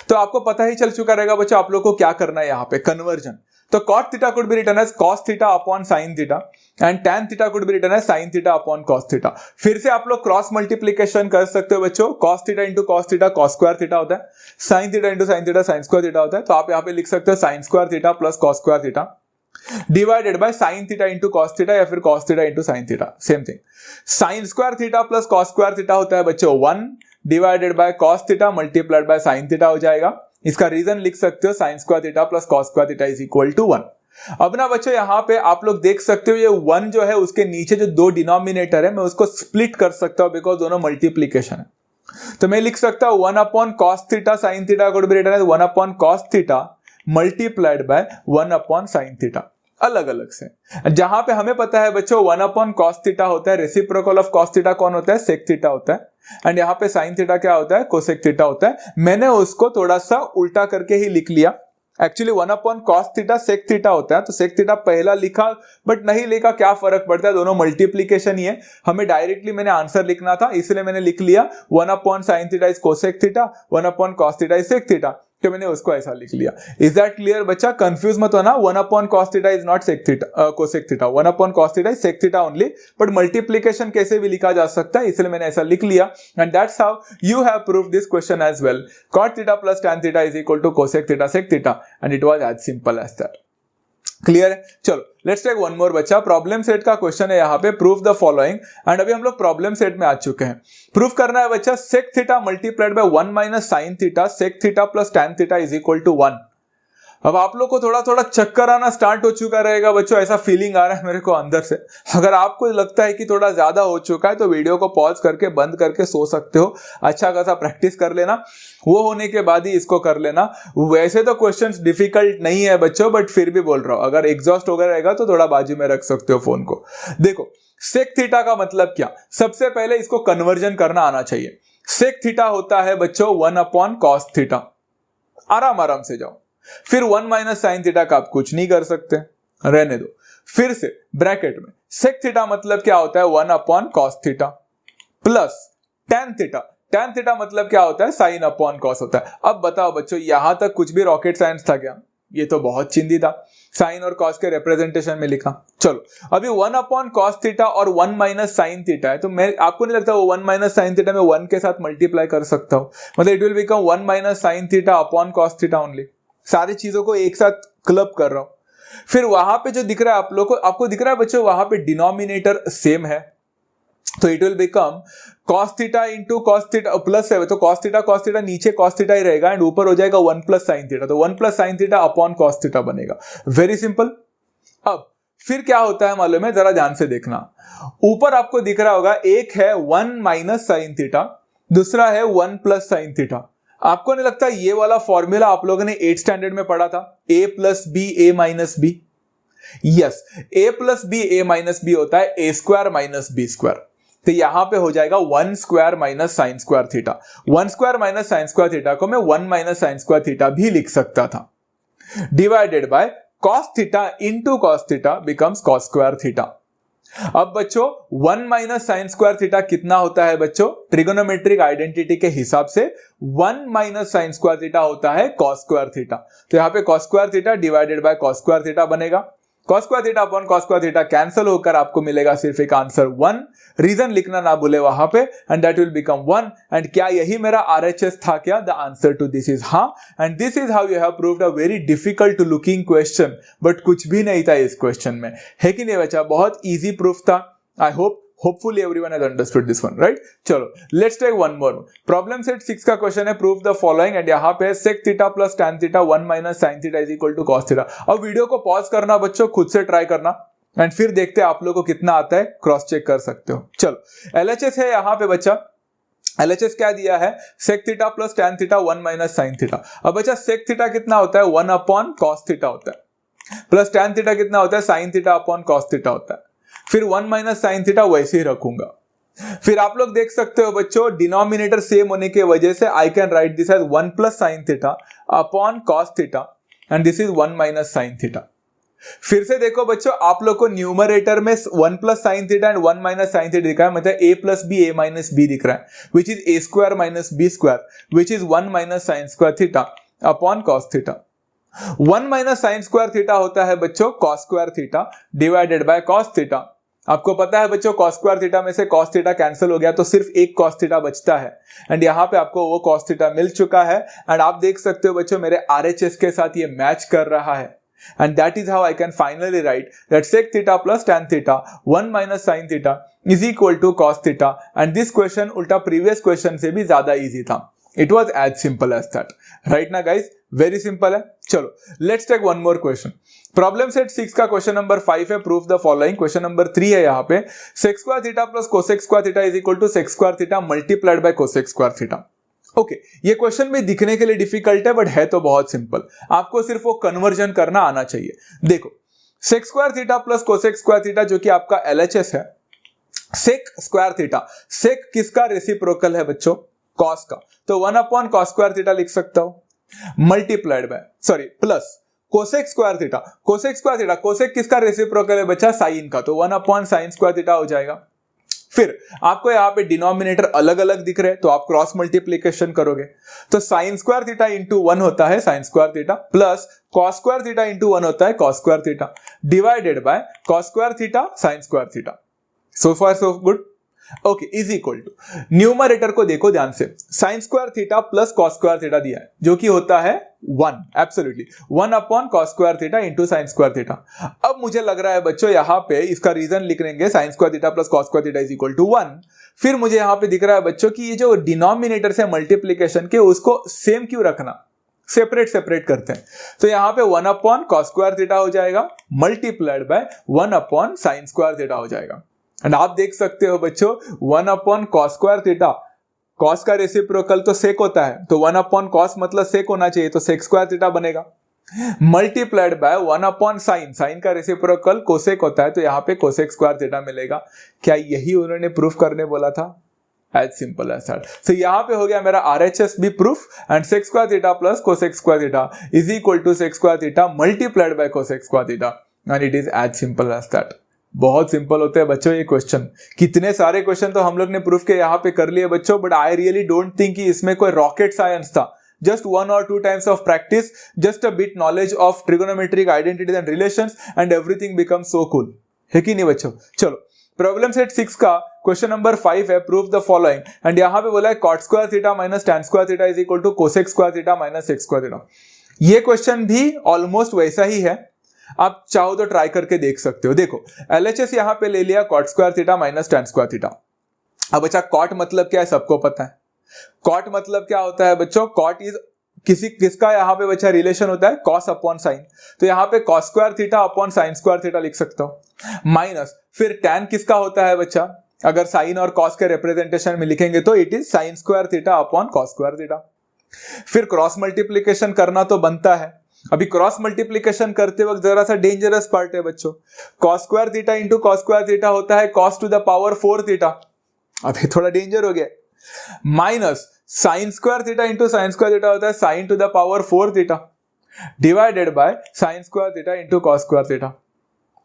तो आपको पता ही चल चुका रहेगा बच्चा आप लोग को क्या करना है यहाँ पे, कन्वर्जन। तो cot theta could be written as cos theta upon sin theta and tan theta could be written as sin theta upon cos theta। फिर से आप लोग क्रॉस मल्टीप्लिकेशन कर सकते हो बच्चों, cos theta into cos theta cos square theta होता है, sin theta into sin theta sin square theta होता है। तो आप यहाँ पे लिख सकते हो sin square theta plus cos square theta divided bye sin theta into cos theta या फिर cos theta into sin theta, same thing. sin square theta plus cos square theta होता है बच्चों 1 divided by cos theta multiplied by sin theta हो जाएगा। इसका reason लिख सकते हो sine square theta plus cos square theta is equal to 1। अब ना बच्चों यहाँ पे आप लोग देख सकते हो ये 1 जो है उसके नीचे जो दो डिनोमिनेटर है मैं उसको स्प्लिट कर सकता हूं बिकॉज दोनों मल्टीप्लीकेशन है। तो मैं लिख सकता हूं 1 upon cos theta sine theta could be written as 1 upon cos theta multiplied by 1 upon sine theta, अलग अलग से। जहां पे हमें पता है बच्चों 1 अपॉन कॉस थीटा होता है, रेसिप्रोकल ऑफ कॉस थीटा कौन होता है, सेक थीटा होता है। एंड यहाँ पे साइन थीटा क्या होता है, कोसेक थीटा होता है। मैंने उसको थोड़ा सा उल्टा करके ही लिख लिया। Actually 1 upon cos theta sec theta होता है, तो सेक थीटा पहला लिखा बट नहीं लिखा, क्या फर्क पड़ता है, दोनों मल्टीप्लीकेशन ही है। हमें डायरेक्टली मैंने आंसर लिखना था इसलिए मैंने लिख लिया 1 upon sine theta is cosec theta, 1 upon cos theta is sec theta, तो मैंने उसको ऐसा लिख लिया। इज दैट क्लियर बच्चा, कंफ्यूज मत होना। 1 upon cos theta is not sec theta cosec theta, 1 upon cos theta is sec theta only, but multiplication कैसे भी लिखा जा सकता है इसलिए मैंने ऐसा लिख लिया। And that's how you have proved this question as well. Cot theta plus tan theta is equal to cosec theta sec theta and it was as simple as that. Clear है। चलो लेट्स टेक वन मोर बच्चा। Problem set का question है यहाँ पे, proof the following. And अभी हम लोग प्रॉब्लम सेट में आ चुके हैं। प्रूफ करना है बच्चा sec theta multiplied by 1 minus sine theta sec theta plus tan theta is equal to 1। अब आप लोग को थोड़ा थोड़ा चक्कर आना स्टार्ट हो चुका रहेगा बच्चों, ऐसा फीलिंग आ रहा है मेरे को अंदर से। अगर आपको लगता है कि थोड़ा ज्यादा हो चुका है तो वीडियो को पॉज करके बंद करके सो सकते हो, अच्छा खासा प्रैक्टिस कर लेना, वो होने के बाद ही इसको कर लेना। वैसे तो क्वेश्चंस डिफिकल्ट नहीं है बच्चों, बट फिर भी बोल रहा हूं अगर एग्जॉस्ट हो गया रहेगा तो थोड़ा बाजू में रख सकते हो फोन को। देखो सेक थीटा का मतलब क्या, सबसे पहले इसको कन्वर्जन करना आना चाहिए। सेक थीटा होता है बच्चों 1 अपॉन कॉस थीटा, आराम आराम से जाओ। फिर 1 माइनस साइन थीटा का आप कुछ नहीं कर सकते, रहने दो। फिर से ब्रैकेट में सेक थीटा मतलब क्या होता है 1 upon cos theta plus tan theta, tan theta मतलब क्या होता है साइन अपॉन कॉस होता है। अब बताओ बच्चों यहां तक कुछ भी रॉकेट साइंस था क्या, ये तो बहुत चिंदी था, साइन और कॉस के रिप्रेजेंटेशन में लिखा। चलो अभी 1 अपॉन कॉस थीटा और 1 माइनस साइन थीटा है, तो मैं आपको नहीं लगता वो 1 माइनस साइन थीटा में 1 के साथ मल्टीप्लाई कर सकता हूं, मतलब it will become 1 minus sine theta upon cos theta only. सारी चीजों को एक साथ क्लब कर रहा हूं। फिर वहां पे जो दिख रहा है आप लोग को, आपको दिख रहा है बच्चों वहां पे डिनोमिनेटर सेम है, तो it will become cos theta into cos theta plus है, तो cos थीटा नीचे cos थीटा ही रहेगा एंड ऊपर हो जाएगा 1 प्लस साइन थीटा, तो 1 plus sine theta upon cos theta बनेगा। Very simple. अब फिर क्या होता है मालूम है, जरा ध्यान से देखना। ऊपर आपको दिख रहा होगा एक है 1 माइनस साइन थीटा, दूसरा है 1 प्लस साइन थीटा। आपको नहीं लगता ये वाला फॉर्मूला आप लोगों ने 8th स्टैंडर्ड में पढ़ा था, a plus B A minus B? Yes, a plus B A minus B होता है a square minus B square. तो यहां पे हो जाएगा 1 square minus sine square theta. 1 square minus sine square theta को मैं 1 माइनस साइन स्क्वायर थीटा भी लिख सकता था, divided by cos theta into cos theta becomes cos square theta. अब बच्चों 1 माइनस साइन स्क्वायर थीटा कितना होता है बच्चों? ट्रिगोनोमेट्रिक आइडेंटिटी के हिसाब से 1 माइनस साइन स्क्वायर थीटा होता है cos स्क्वायर थीटा। तो यहां पे cos square theta divided by cos square theta बनेगा। cos square theta upon cos square theta cancel होकर आपको मिलेगा सिर्फ एक आंसर 1। रीजन लिखना ना भूले वहां पे, एंड दैट विल बिकम 1। एंड क्या यही मेरा RHS था क्या? The answer to this is हाँ। And this is how you have proved a very difficult looking question, but कुछ भी नहीं था इस क्वेश्चन में, है कि नहीं बच्चा? बहुत इजी प्रूफ था। आई hopefully everyone has understood this one, right? चलो let's take one more. Problem set 6 का क्वेश्चन है, prove the following, एंड यहाँ पे sec theta plus tan theta 1 minus sin theta is equal to cos theta. अब video को pause करना बच्चों, खुद से ट्राई करना एंड फिर देखते हैं आप लोगों को कितना आता है, क्रॉस चेक कर सकते हो। चलो LHS है यहाँ पे बच्चा, LHS क्या दिया है? sec theta plus tan theta 1 minus sin theta. अब बच्चा sec थीटा कितना होता है? 1 अपॉन cos थीटा होता है, प्लस tan थीटा कितना होता है? sin theta upon cos theta होता है। फिर 1 माइनस साइन थीटा वैसे ही रखूंगा। फिर आप लोग देख सकते हो बच्चों, डिनोमिनेटर सेम होने की वजह से I can write this as 1 plus sine theta upon cos theta and this is 1 minus sine theta. फिर से देखो बच्चों, आप लोग को न्यूमरेटर में 1 plus sine theta and 1 minus sine theta दिखा है, मतलब a plus B A minus B दिख रहा है, which is a square minus B square which is 1 minus sine square theta upon cos theta. 1 minus sine square theta होता है बच्चों cos square theta divided by cos theta. आपको पता है बच्चों cos स्क्वायर थीटा में से cos थीटा कैंसिल हो गया तो सिर्फ एक cos थीटा बचता है, एंड यहाँ पे आपको वो cos थीटा मिल चुका है। एंड आप देख सकते हो बच्चों मेरे RHS के साथ ये मैच कर रहा है, and that is how I can finally write that sec theta plus tan theta 1 minus sine theta is equal to cos theta. And this question उल्टा प्रीवियस क्वेश्चन से भी ज्यादा इजी था। It was as simple as that, right ना guys? Very simple है। चलो let's take one more question. Problem set 6 का question number 5 है, prove the following। Question number 3 है यहाँ पे, sec square theta plus cosec square theta is equal to sec square theta multiplied by cosec square theta. Okay, ये question भी दिखने के लिए डिफिकल्ट है बट है तो बहुत सिंपल, आपको सिर्फ वो कन्वर्जन करना आना चाहिए। देखो sec square theta plus cosec square theta जो कि आपका LHS है, sec स्क्वायर थीटा, sec किसका रेसिप्रोकल है बच्चों? cos का, तो 1 अपॉन cos स्क्वायर थीटा लिख सकता हूं, multiplied by plus cosec square theta. cosec square theta, cosec किसका रेसिप्रोकल है बच्चा? साइन का, तो 1 अपॉन साइन स्क्वायर थीटा हो जाएगा। फिर आपको यहाँ पे डिनोमिनेटर अलग अलग दिख रहे हैं तो आप क्रॉस मल्टीप्लीकेशन करोगे, तो साइन स्क्वायर थीटा इंटू 1 होता है sine square theta, plus cos square theta into 1 होता है cos square theta, divided by cos square theta sine square theta. So far so good. Okay, is equal to numerator को देखो ध्यान से, sine square theta plus cos square theta दिया है जो कि होता है 1, absolutely 1 upon cos square theta into sine square theta. अब मुझे लग रहा है बच्चों यहाँ पे इसका रीजन लिख लेंगे, sine square theta plus cos square theta is equal to 1। फिर मुझे यहाँ पे दिख रहा है बच्चों कि ये जो डिनोमिनेटर से मल्टीप्लीकेशन के उसको सेम क्यों रखना, सेपरेट करते हैं, तो यहाँ पे 1 अपॉन cos स्क्वायर थीटा हो जाएगा multiplied by 1 upon sign square theta हो जाएगा। एंड आप देख सकते हो बच्चों 1 upon cos square theta, cos का रेसिप्रोकल तो sec होता है, तो 1 अपॉन cos मतलब sec होना चाहिए, तो sec स्क्वायर थीटा बनेगा, multiplied by 1 upon sine, sine का रेसिप्रोकल cosec होता है, तो यहाँ पे cosec स्क्वायर थीटा मिलेगा। क्या यही उन्होंने प्रूफ करने बोला था? As simple as that. So यहाँ पे हो गया मेरा RHS भी proof, and sec square theta plus cosec square theta is equal to sec square theta multiplied by cosec square theta, and it is as simple as that. बहुत simple होते हैं बच्चों ये क्वेश्चन, कितने सारे क्वेश्चन तो हम लोग ने प्रूफ के यहाँ पे कर लिए बच्चों, but I really don't think कि इसमें कोई रॉकेट साइंस था। Just 1 or 2 times of practice, just a bit knowledge of trigonometric identities and relations, and everything becomes so cool, है कि नहीं बच्चों? चलो प्रॉब्लम सेट 6 का क्वेश्चन नंबर 5 है, प्रूफ द फॉलोइंग, एंड यहाँ पे बोला है cot square theta minus tan square theta is equal to cosec square theta minus sec square theta. ये क्वेश्चन भी ऑलमोस्ट वैसा ही है, आप चाहो तो ट्राई करके देख सकते हो। देखो LHS यहाँ पे ले लिया cot square theta minus tan square theta, अब बच्चा कॉट मतलब क्या है सबको पता है। कॉट मतलब क्या होता है बच्चों, कॉट इज किसका यहाँ पे बच्चा रिलेशन होता है, कॉस अपॉन साइन। तो यहाँ पे cos square theta upon sine square theta लिख सकता हूं। माइनस फिर टैन किसका होता है बच्चा, अगर साइन और कॉस के रिप्रेजेंटेशन में लिखेंगे तो it is sine square theta upon cos square theta. फिर क्रॉस मल्टीप्लीकेशन करना तो बनता है। अभी क्रॉस मल्टीप्लीकेशन करते वक्त जरा सा डेंजरस पार्ट है बच्चों, cos square theta into cos square theta होता है cos to the power 4 theta, अभी थोड़ा डेंजर हो गया। Minus sine square theta into sine square theta होता है sign to the power 4 theta divided by sine square theta into cos square theta.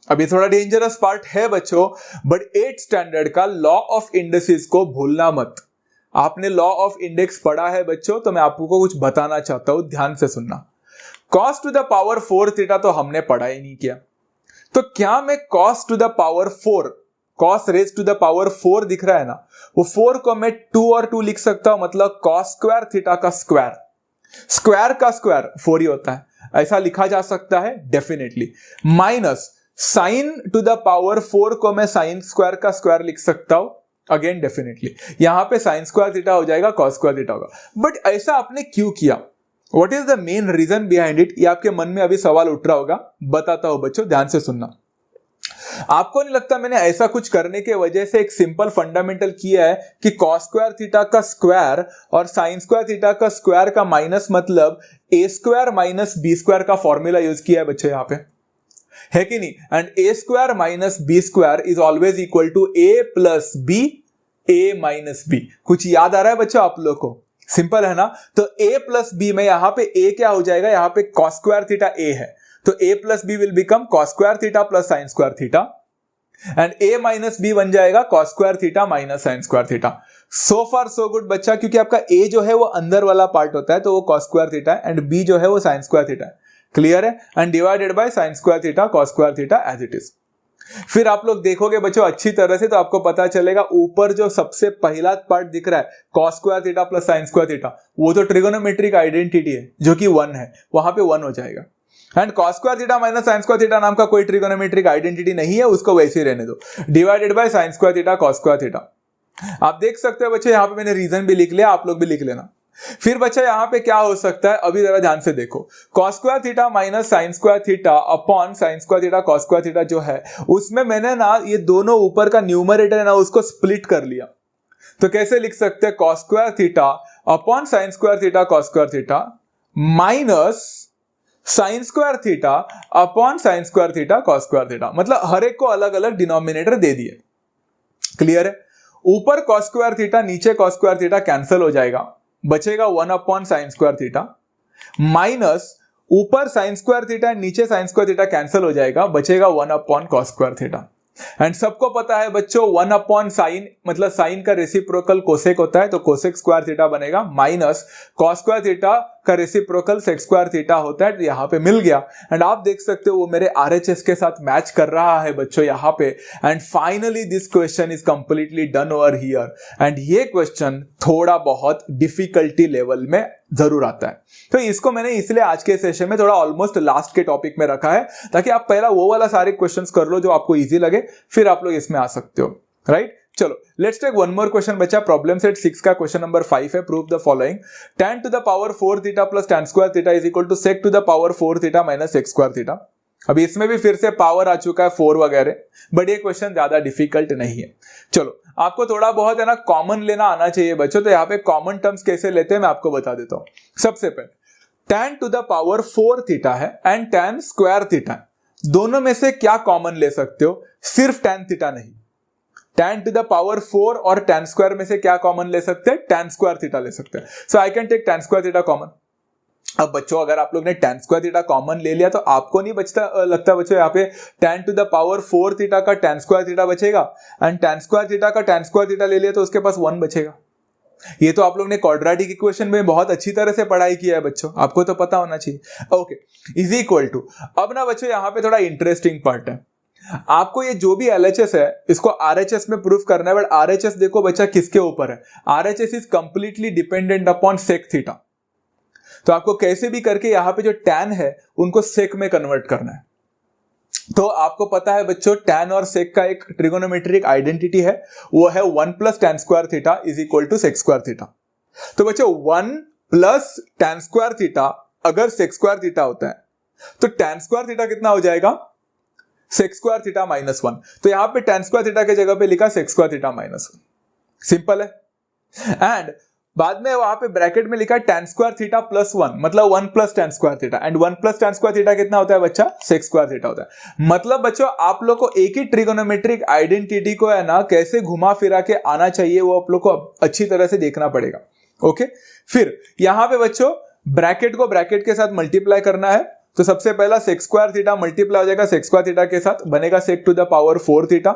अभी थोड़ा डेंजरस पार्ट है बच्चों, बट 8th स्टैंडर्ड का लॉ ऑफ इंडेक्सेस को भूलना मत। आपने लॉ ऑफ इंडेक्स पढ़ा है बच्चों, तो मैं आपको कुछ बताना चाहता हूं, ध्यान से सुनना। Cos to the power 4 theta तो हमने पढ़ा ही नहीं किया, तो क्या मैं cos to the power 4, cos raise to the power 4 दिख रहा है ना, वो 4 को मैं 2 और 2 लिख सकता हूं, मतलब कॉस स्क्वायर थीटा का स्क्वायर, स्क्वायर का स्क्वायर 4 ही होता है, ऐसा लिखा जा सकता है definitely. Minus sign to the power 4 को मैं साइन स्क्वायर का स्क्वायर लिख सकता हूं, अगेन डेफिनेटली। यहां पे साइन स्क्वायर थीटा हो जाएगा, कॉस स्क्वायर थीटा होगा। बट ऐसा आपने क्यों किया, what is the main reason behind it, ये आपके मन में अभी सवाल उठ रहा होगा, बताता हूं बच्चों, ध्यान से सुनना। आपको नहीं लगता मैंने ऐसा कुछ करने के वजह से एक सिंपल फंडामेंटल किया है कि कॉस स्क्वायर थीटा का स्क्वायर और साइन स्क्वायर थीटा का स्क्वायर का माइनस, मतलब A square minus B square का फॉर्मूला यूज किया है बच्चों यहां पे, है कि नहीं। And A square minus B square is always equal to A plus B, A minus B. कुछ याद आ रहा है बच्चों आप लोग को, सिंपल है ना। तो ए प्लस बी में यहां पे ए क्या हो जाएगा, यहां पे कॉस स्क्वायर थीटा ए है, तो a plus B will become cos square theta plus sine square theta, and a minus B बन जाएगा cos square theta minus sine square theta. So far so good बच्चा, क्योंकि आपका a जो है वो अंदर वाला पार्ट होता है तो वो कॉस स्क्वायर थीटा है, एंड b जो है वो साइन स्क्वायर थीटा है, क्लियर है। And divided by sine square theta cos square theta as it is. फिर आप लोग देखोगे बच्चों अच्छी तरह से तो आपको पता चलेगा, ऊपर जो सबसे पहला पार्ट दिख रहा है cos square theta plus sine square theta, वो तो ट्रिगोनोमेट्रिक आइडेंटिटी है जो कि 1 है, वहां पे 1 हो जाएगा। And cos square theta minus sine square theta नाम का कोई ट्रिगोनोमेट्रिक आइडेंटिटी नहीं है, उसको वैसे ही रहने दो, divided by sine square theta cos square theta. आप देख सकते हो बच्चे, यहां पे मैंने रीजन भी लिख लिया, आप लोग भी लिख लेना। फिर बच्चा यहां पे क्या हो सकता है, अभी जरा ध्यान से देखो, cos square theta minus sine square theta upon sine square theta cos square theta जो है, उसमें मैंने ना ये दोनों ऊपर का न्यूमरेटर है ना उसको स्प्लिट कर लिया। तो कैसे लिख सकते हैं, cos square theta upon sine square theta cos square theta minus sine square theta upon sine square theta cos square theta, मतलब हर एक को अलग अलग डिनोमिनेटर दे दिए, क्लियर है। ऊपर कॉस स्क्वायर थीटा नीचे कॉस स्क्वायर थीटा कैंसिल हो जाएगा, बचेगा 1 upon sign square theta, minus ऊपर साइन स्क्वायर थीटा नीचे साइन स्क्वायर थीटा कैंसिल हो जाएगा, बचेगा 1 upon cos square theta. And सबको पता है बच्चों 1 अपॉन साइन, मतलब साइन का रेसिप्रोकल कोसेक होता है, तो कोसेक स्क्वायर थीटा बनेगा, माइनस कॉस स्क्वायर थीटा का रेसिप्रोकल सेक स्क्वायर थीटा होता है, तो यहां पे मिल गया। एंड आप देख सकते हो वो मेरे आरएचएस के साथ मैच कर रहा है बच्चों यहां पे। And finally this question is completely done over here. And ये क्वेश्चन थोड़ा बहुत डिफिकल्टी लेवल में जरूर आता है, तो इसको मैंने इसलिए आज के सेशन में थोड़ा ऑलमोस्ट लास्ट के टॉपिक में रखा है, ताकि आप पहला वो वाला सारे क्वेश्चंस कर लो जो आपको इजी लगे, फिर आप लोग इसमें आ सकते हो, राइट। चलो let's take one more question बच्चा, प्रॉब्लम सेट 6 का क्वेश्चन नंबर 5 है। Prove the following, tan to the power 4 theta plus tan square theta is equal to sec to the power 4 theta minus sec square theta. अभी इसमें भी फिर से power आ चुका है 4 वगैरह, बट ये क्वेश्चन ज्यादा डिफिकल्ट नहीं है। चलो आपको थोड़ा बहुत है ना कॉमन लेना आना चाहिए बच्चों, तो यहाँ पे कॉमन टर्म्स कैसे लेते हैं मैं आपको बता देता हूं। सबसे पहले tan to the power 4 theta है एंड tan स्क्वायर थीटा है, दोनों में से क्या कॉमन ले सकते हो, सिर्फ tan थीटा नहीं। tan टू द पावर 4 और tan स्क्वायर में से क्या कॉमन ले सकते हैं, tan स्क्वायर थीटा ले सकते हैं। So I can take tan square theta common. अब बच्चों अगर आप लोग ने tan स्क्वायर थीटा कॉमन ले लिया तो आपको नहीं बचता लगता बच्चों यहाँ पे tan to the power 4 theta का tan स्क्वायर थीटा बचेगा, एंड tan स्क्वायर थीटा का tan स्क्वायर थीटा ले लिया तो उसके पास 1 बचेगा। ये तो आप लोग ने क्वाड्रेटिक इक्वेशन में बहुत अच्छी तरह से पढ़ाई किया है बच्चों, आपको तो पता होना चाहिए। ओके, इज इक्वल टू, अब ना बच्चों यहाँ पे थोड़ा इंटरेस्टिंग पार्ट है, आपको ये जो भी LHS है इसको RHS में प्रूफ करना है, बट RHS देखो बच्चा किसके ऊपर है, RHS is completely dependent upon sec theta. तो आपको कैसे भी करके यहां पे जो tan है उनको सेक में कन्वर्ट करना है। तो आपको पता है बच्चों tan और sec का एक ट्रिगोनोमेट्रिक आइडेंटिटी है, वो है 1 plus tan square theta is equal to sec square theta. तो बच्चों 1 प्लस tan स्क्वायर थीटा अगर sec स्क्वायर थीटा होता है तो tan स्क्वायर थीटा कितना हो जाएगा, sec स्क्वायर थीटा माइनस 1। तो यहां पे tan स्क्वायर थीटा की जगह पे लिखा sec square theta minus 1, simple है। एंड बाद में वहां पे ब्रैकेट में लिखा tan स्क्वायर थीटा प्लस 1, मतलब 1 plus tan square theta, and 1 plus tan square theta कितना होता है बच्चा, sec स्क्वायर थीटा होता है। मतलब बच्चों आप लोग को एक ही ट्रिगोनोमेट्रिक आइडेंटिटी को है ना कैसे घुमा फिरा के आना चाहिए वो आप लोग को अच्छी तरह से देखना पड़ेगा। ओके, फिर यहां पे बच्चों ब्रैकेट को ब्रैकेट के साथ मल्टीप्लाई करना है, तो सबसे पहला sec स्क्वायर थीटा मल्टीप्लाई हो जाएगा sec स्क्वायर थीटा के साथ, बनेगा sec to the power 4 theta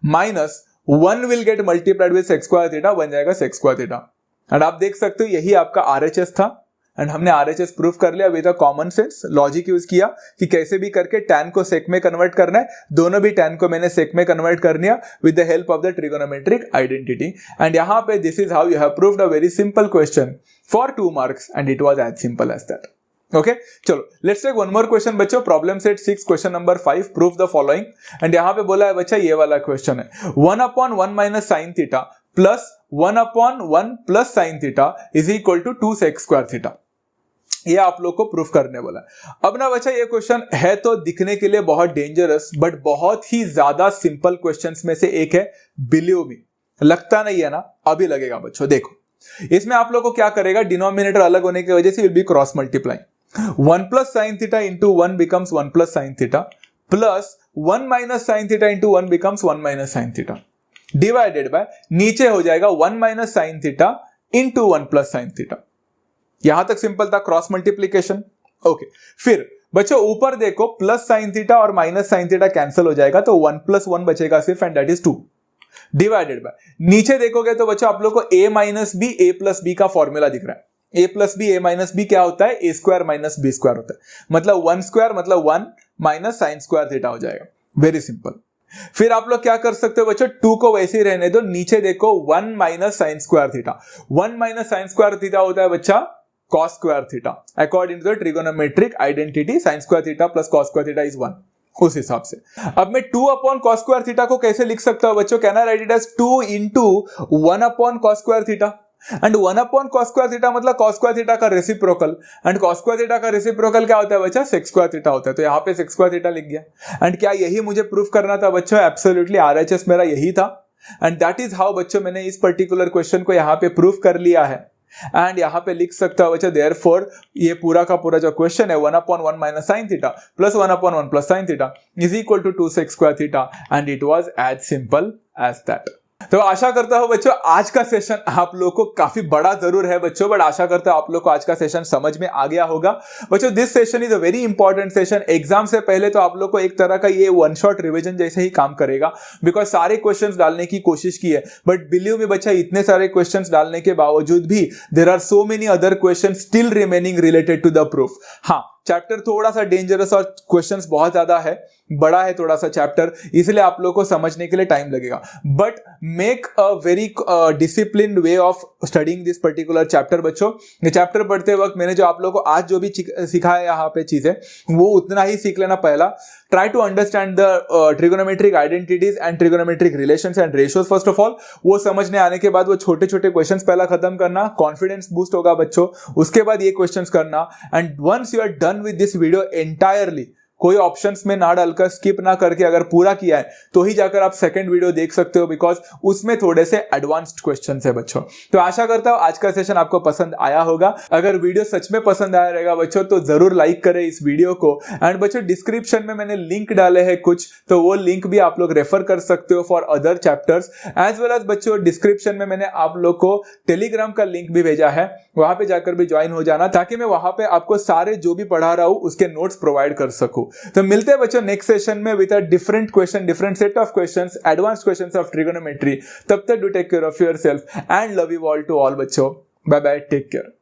minus 1 will get multiplied with sec square theta, बन जाएगा sec स्क्वायर थीटा। एंड आप देख सकते हो यही आपका RHS था, एंड हमने RHS प्रूफ कर लिया with a common sense logic use किया कि कैसे भी करके tan को sec में कन्वर्ट करना है। दोनों भी tan को मैंने sec में कन्वर्ट कर लिया with the help of the trigonometric identity. And यहां पे this is how you have proved a very simple question for 2 marks and it was as simple as that. Okay, चलो let's take one more question बच्चों, problem set 6 question number 5, proof the following. And यहां पे बोला है बच्चा ये वाला question है 1/1 minus sine theta plus 1/1 plus sine theta is equal to 2 sec square theta. ये आप लोग को प्रूफ करने वाला है। अब ना बच्चा ये क्वेश्चन है तो दिखने के लिए बहुत डेंजरस बट बहुत ही ज्यादा सिंपल क्वेश्चंस में से एक है, बिलीव मी। लगता नहीं है ना, अभी लगेगा बच्चों। देखो इसमें आप लोग को क्या करेगा, डिनोमिनेटर अलग होने की वजह से will be cross multiplying. 1 plus sine theta into 1 becomes 1 plus sine theta plus 1 minus sine theta into 1 becomes 1 minus sine theta divided by नीचे हो जाएगा 1 minus sine theta into 1 plus sine theta. यहां तक सिंपल था, cross multiplication. Okay, फिर बच्चों ऊपर देखो प्लस साइन थीटा और माइनस साइन थीटा कैंसिल हो जाएगा तो 1 प्लस 1 बचेगा सिर्फ, and that is 2 divided by नीचे देखोगे तो बच्चों आप लोग को a minus B a plus B का फॉर्मूला दिख रहा है। a plus B a minus B क्या होता है, a square minus b square होता है, मतलब 1 स्क्वायर मतलब 1 माइनस साइन स्क्वायर थीटा हो जाएगा। Very simple. फिर आप लोग क्या कर सकते हो बच्चों, 2 को वैसे ही रहने दो, नीचे देखो 1 minus sine square theta. 1 minus sine square theta होता है बच्चा cos square theta, according to the trigonometric identity sin square theta plus cos square theta is 1। उस हिसाब से अब मैं 2 अपॉन cos स्क्वायर थीटा को कैसे लिख सकता हूं बच्चों, can I write it as 2 into 1 upon cos square theta, and 1 upon cos square theta मतलब cos स्क्वायर थीटा का reciprocal, and cos square theta का रेसिप्रोकल क्या होता है बच्चा, sec स्क्वायर थीटा होता है। तो यहाँ पे sec स्क्वायर थीटा लिख गया। एंड क्या यही मुझे प्रूफ करना था बच्चों, एब्सोल्युटली RHS मेरा यही था, एंड दैट इज हाउ बच्चों मैंने इस पर्टिकुलर क्वेश्चन को यहाँ पे प्रूफ कर लिया है। एंड यहां पे लिख सकता हूं बच्चा देयरफॉर ये पूरा का पूरा जो क्वेश्चन है 1/1 minus sine theta plus 1/1 plus sine theta is equal to 2 sec square theta, and it was as simple as that. तो आशा करता हूं बच्चों आज का सेशन आप लोगों को काफी बड़ा जरूर है बच्चों, बट आशा करता हूं आप लोग को आज का सेशन समझ में आ गया होगा बच्चों। This session is a very important session. Exam से पहले तो आप लोग को एक तरह का ये वन शॉट रिवीजन जैसे ही काम करेगा, बिकॉज सारे क्वेश्चंस डालने की कोशिश की है, बट बिलीव मी बच्चा इतने सारे क्वेश्चंस डालने के बावजूद भी there are so many other questions still remaining related to the proof. हाँ, चैप्टर थोड़ा सा डेंजरस और क्वेश्चंस बहुत ज्यादा है, बड़ा है थोड़ा सा चैप्टर, इसलिए आप लोगों को समझने के लिए टाइम लगेगा, but make a very disciplined way of studying this particular chapter. बच्चों ये चैप्टर पढ़ते वक्त मैंने जो आप लोगों को आज जो भी सिखाया यहाँ पे चीजें वो उतना ही सीख लेना। पहला, try to understand the trigonometric identities and trigonometric relations and ratios first of all. वो समझने आने के बाद वो छोटे छोटे क्वेश्चंस पहला खत्म करना, कॉन्फिडेंस बूस्ट होगा बच्चों। उसके बाद ये क्वेश्चंस करना, and once you are done with this video entirely, कोई ऑप्शंस में ना डालकर स्किप ना करके अगर पूरा किया है तो ही जाकर आप सेकंड वीडियो देख सकते हो, बिकॉज उसमें थोड़े से एडवांस्ड क्वेश्चंस है बच्चों। तो आशा करता हूं आज का सेशन आपको पसंद आया होगा। अगर वीडियो सच में पसंद आया रहेगा बच्चों तो जरूर लाइक करें इस वीडियो को, एंड बच्चों डिस्क्रिप्शन में मैंने लिंक डाले हैं कुछ, तो वो लिंक भी आप लोग रेफर कर सकते हो for other chapters as well as. बच्चों डिस्क्रिप्शन में मैंने आप लोग को टेलीग्राम का लिंक भी भेजा है, वहां पे जाकर भी ज्वाइन हो जाना, ताकि मैं वहां पे आपको सारे जो भी पढ़ा रहा हूं उसके नोट्स प्रोवाइड कर सकूं। तो मिलते हैं बच्चों नेक्स्ट सेशन में with a different question, different set of questions, advanced questions of trigonometry. तब तक do take care of yourself and love you all to all बच्चों। Bye bye, take care.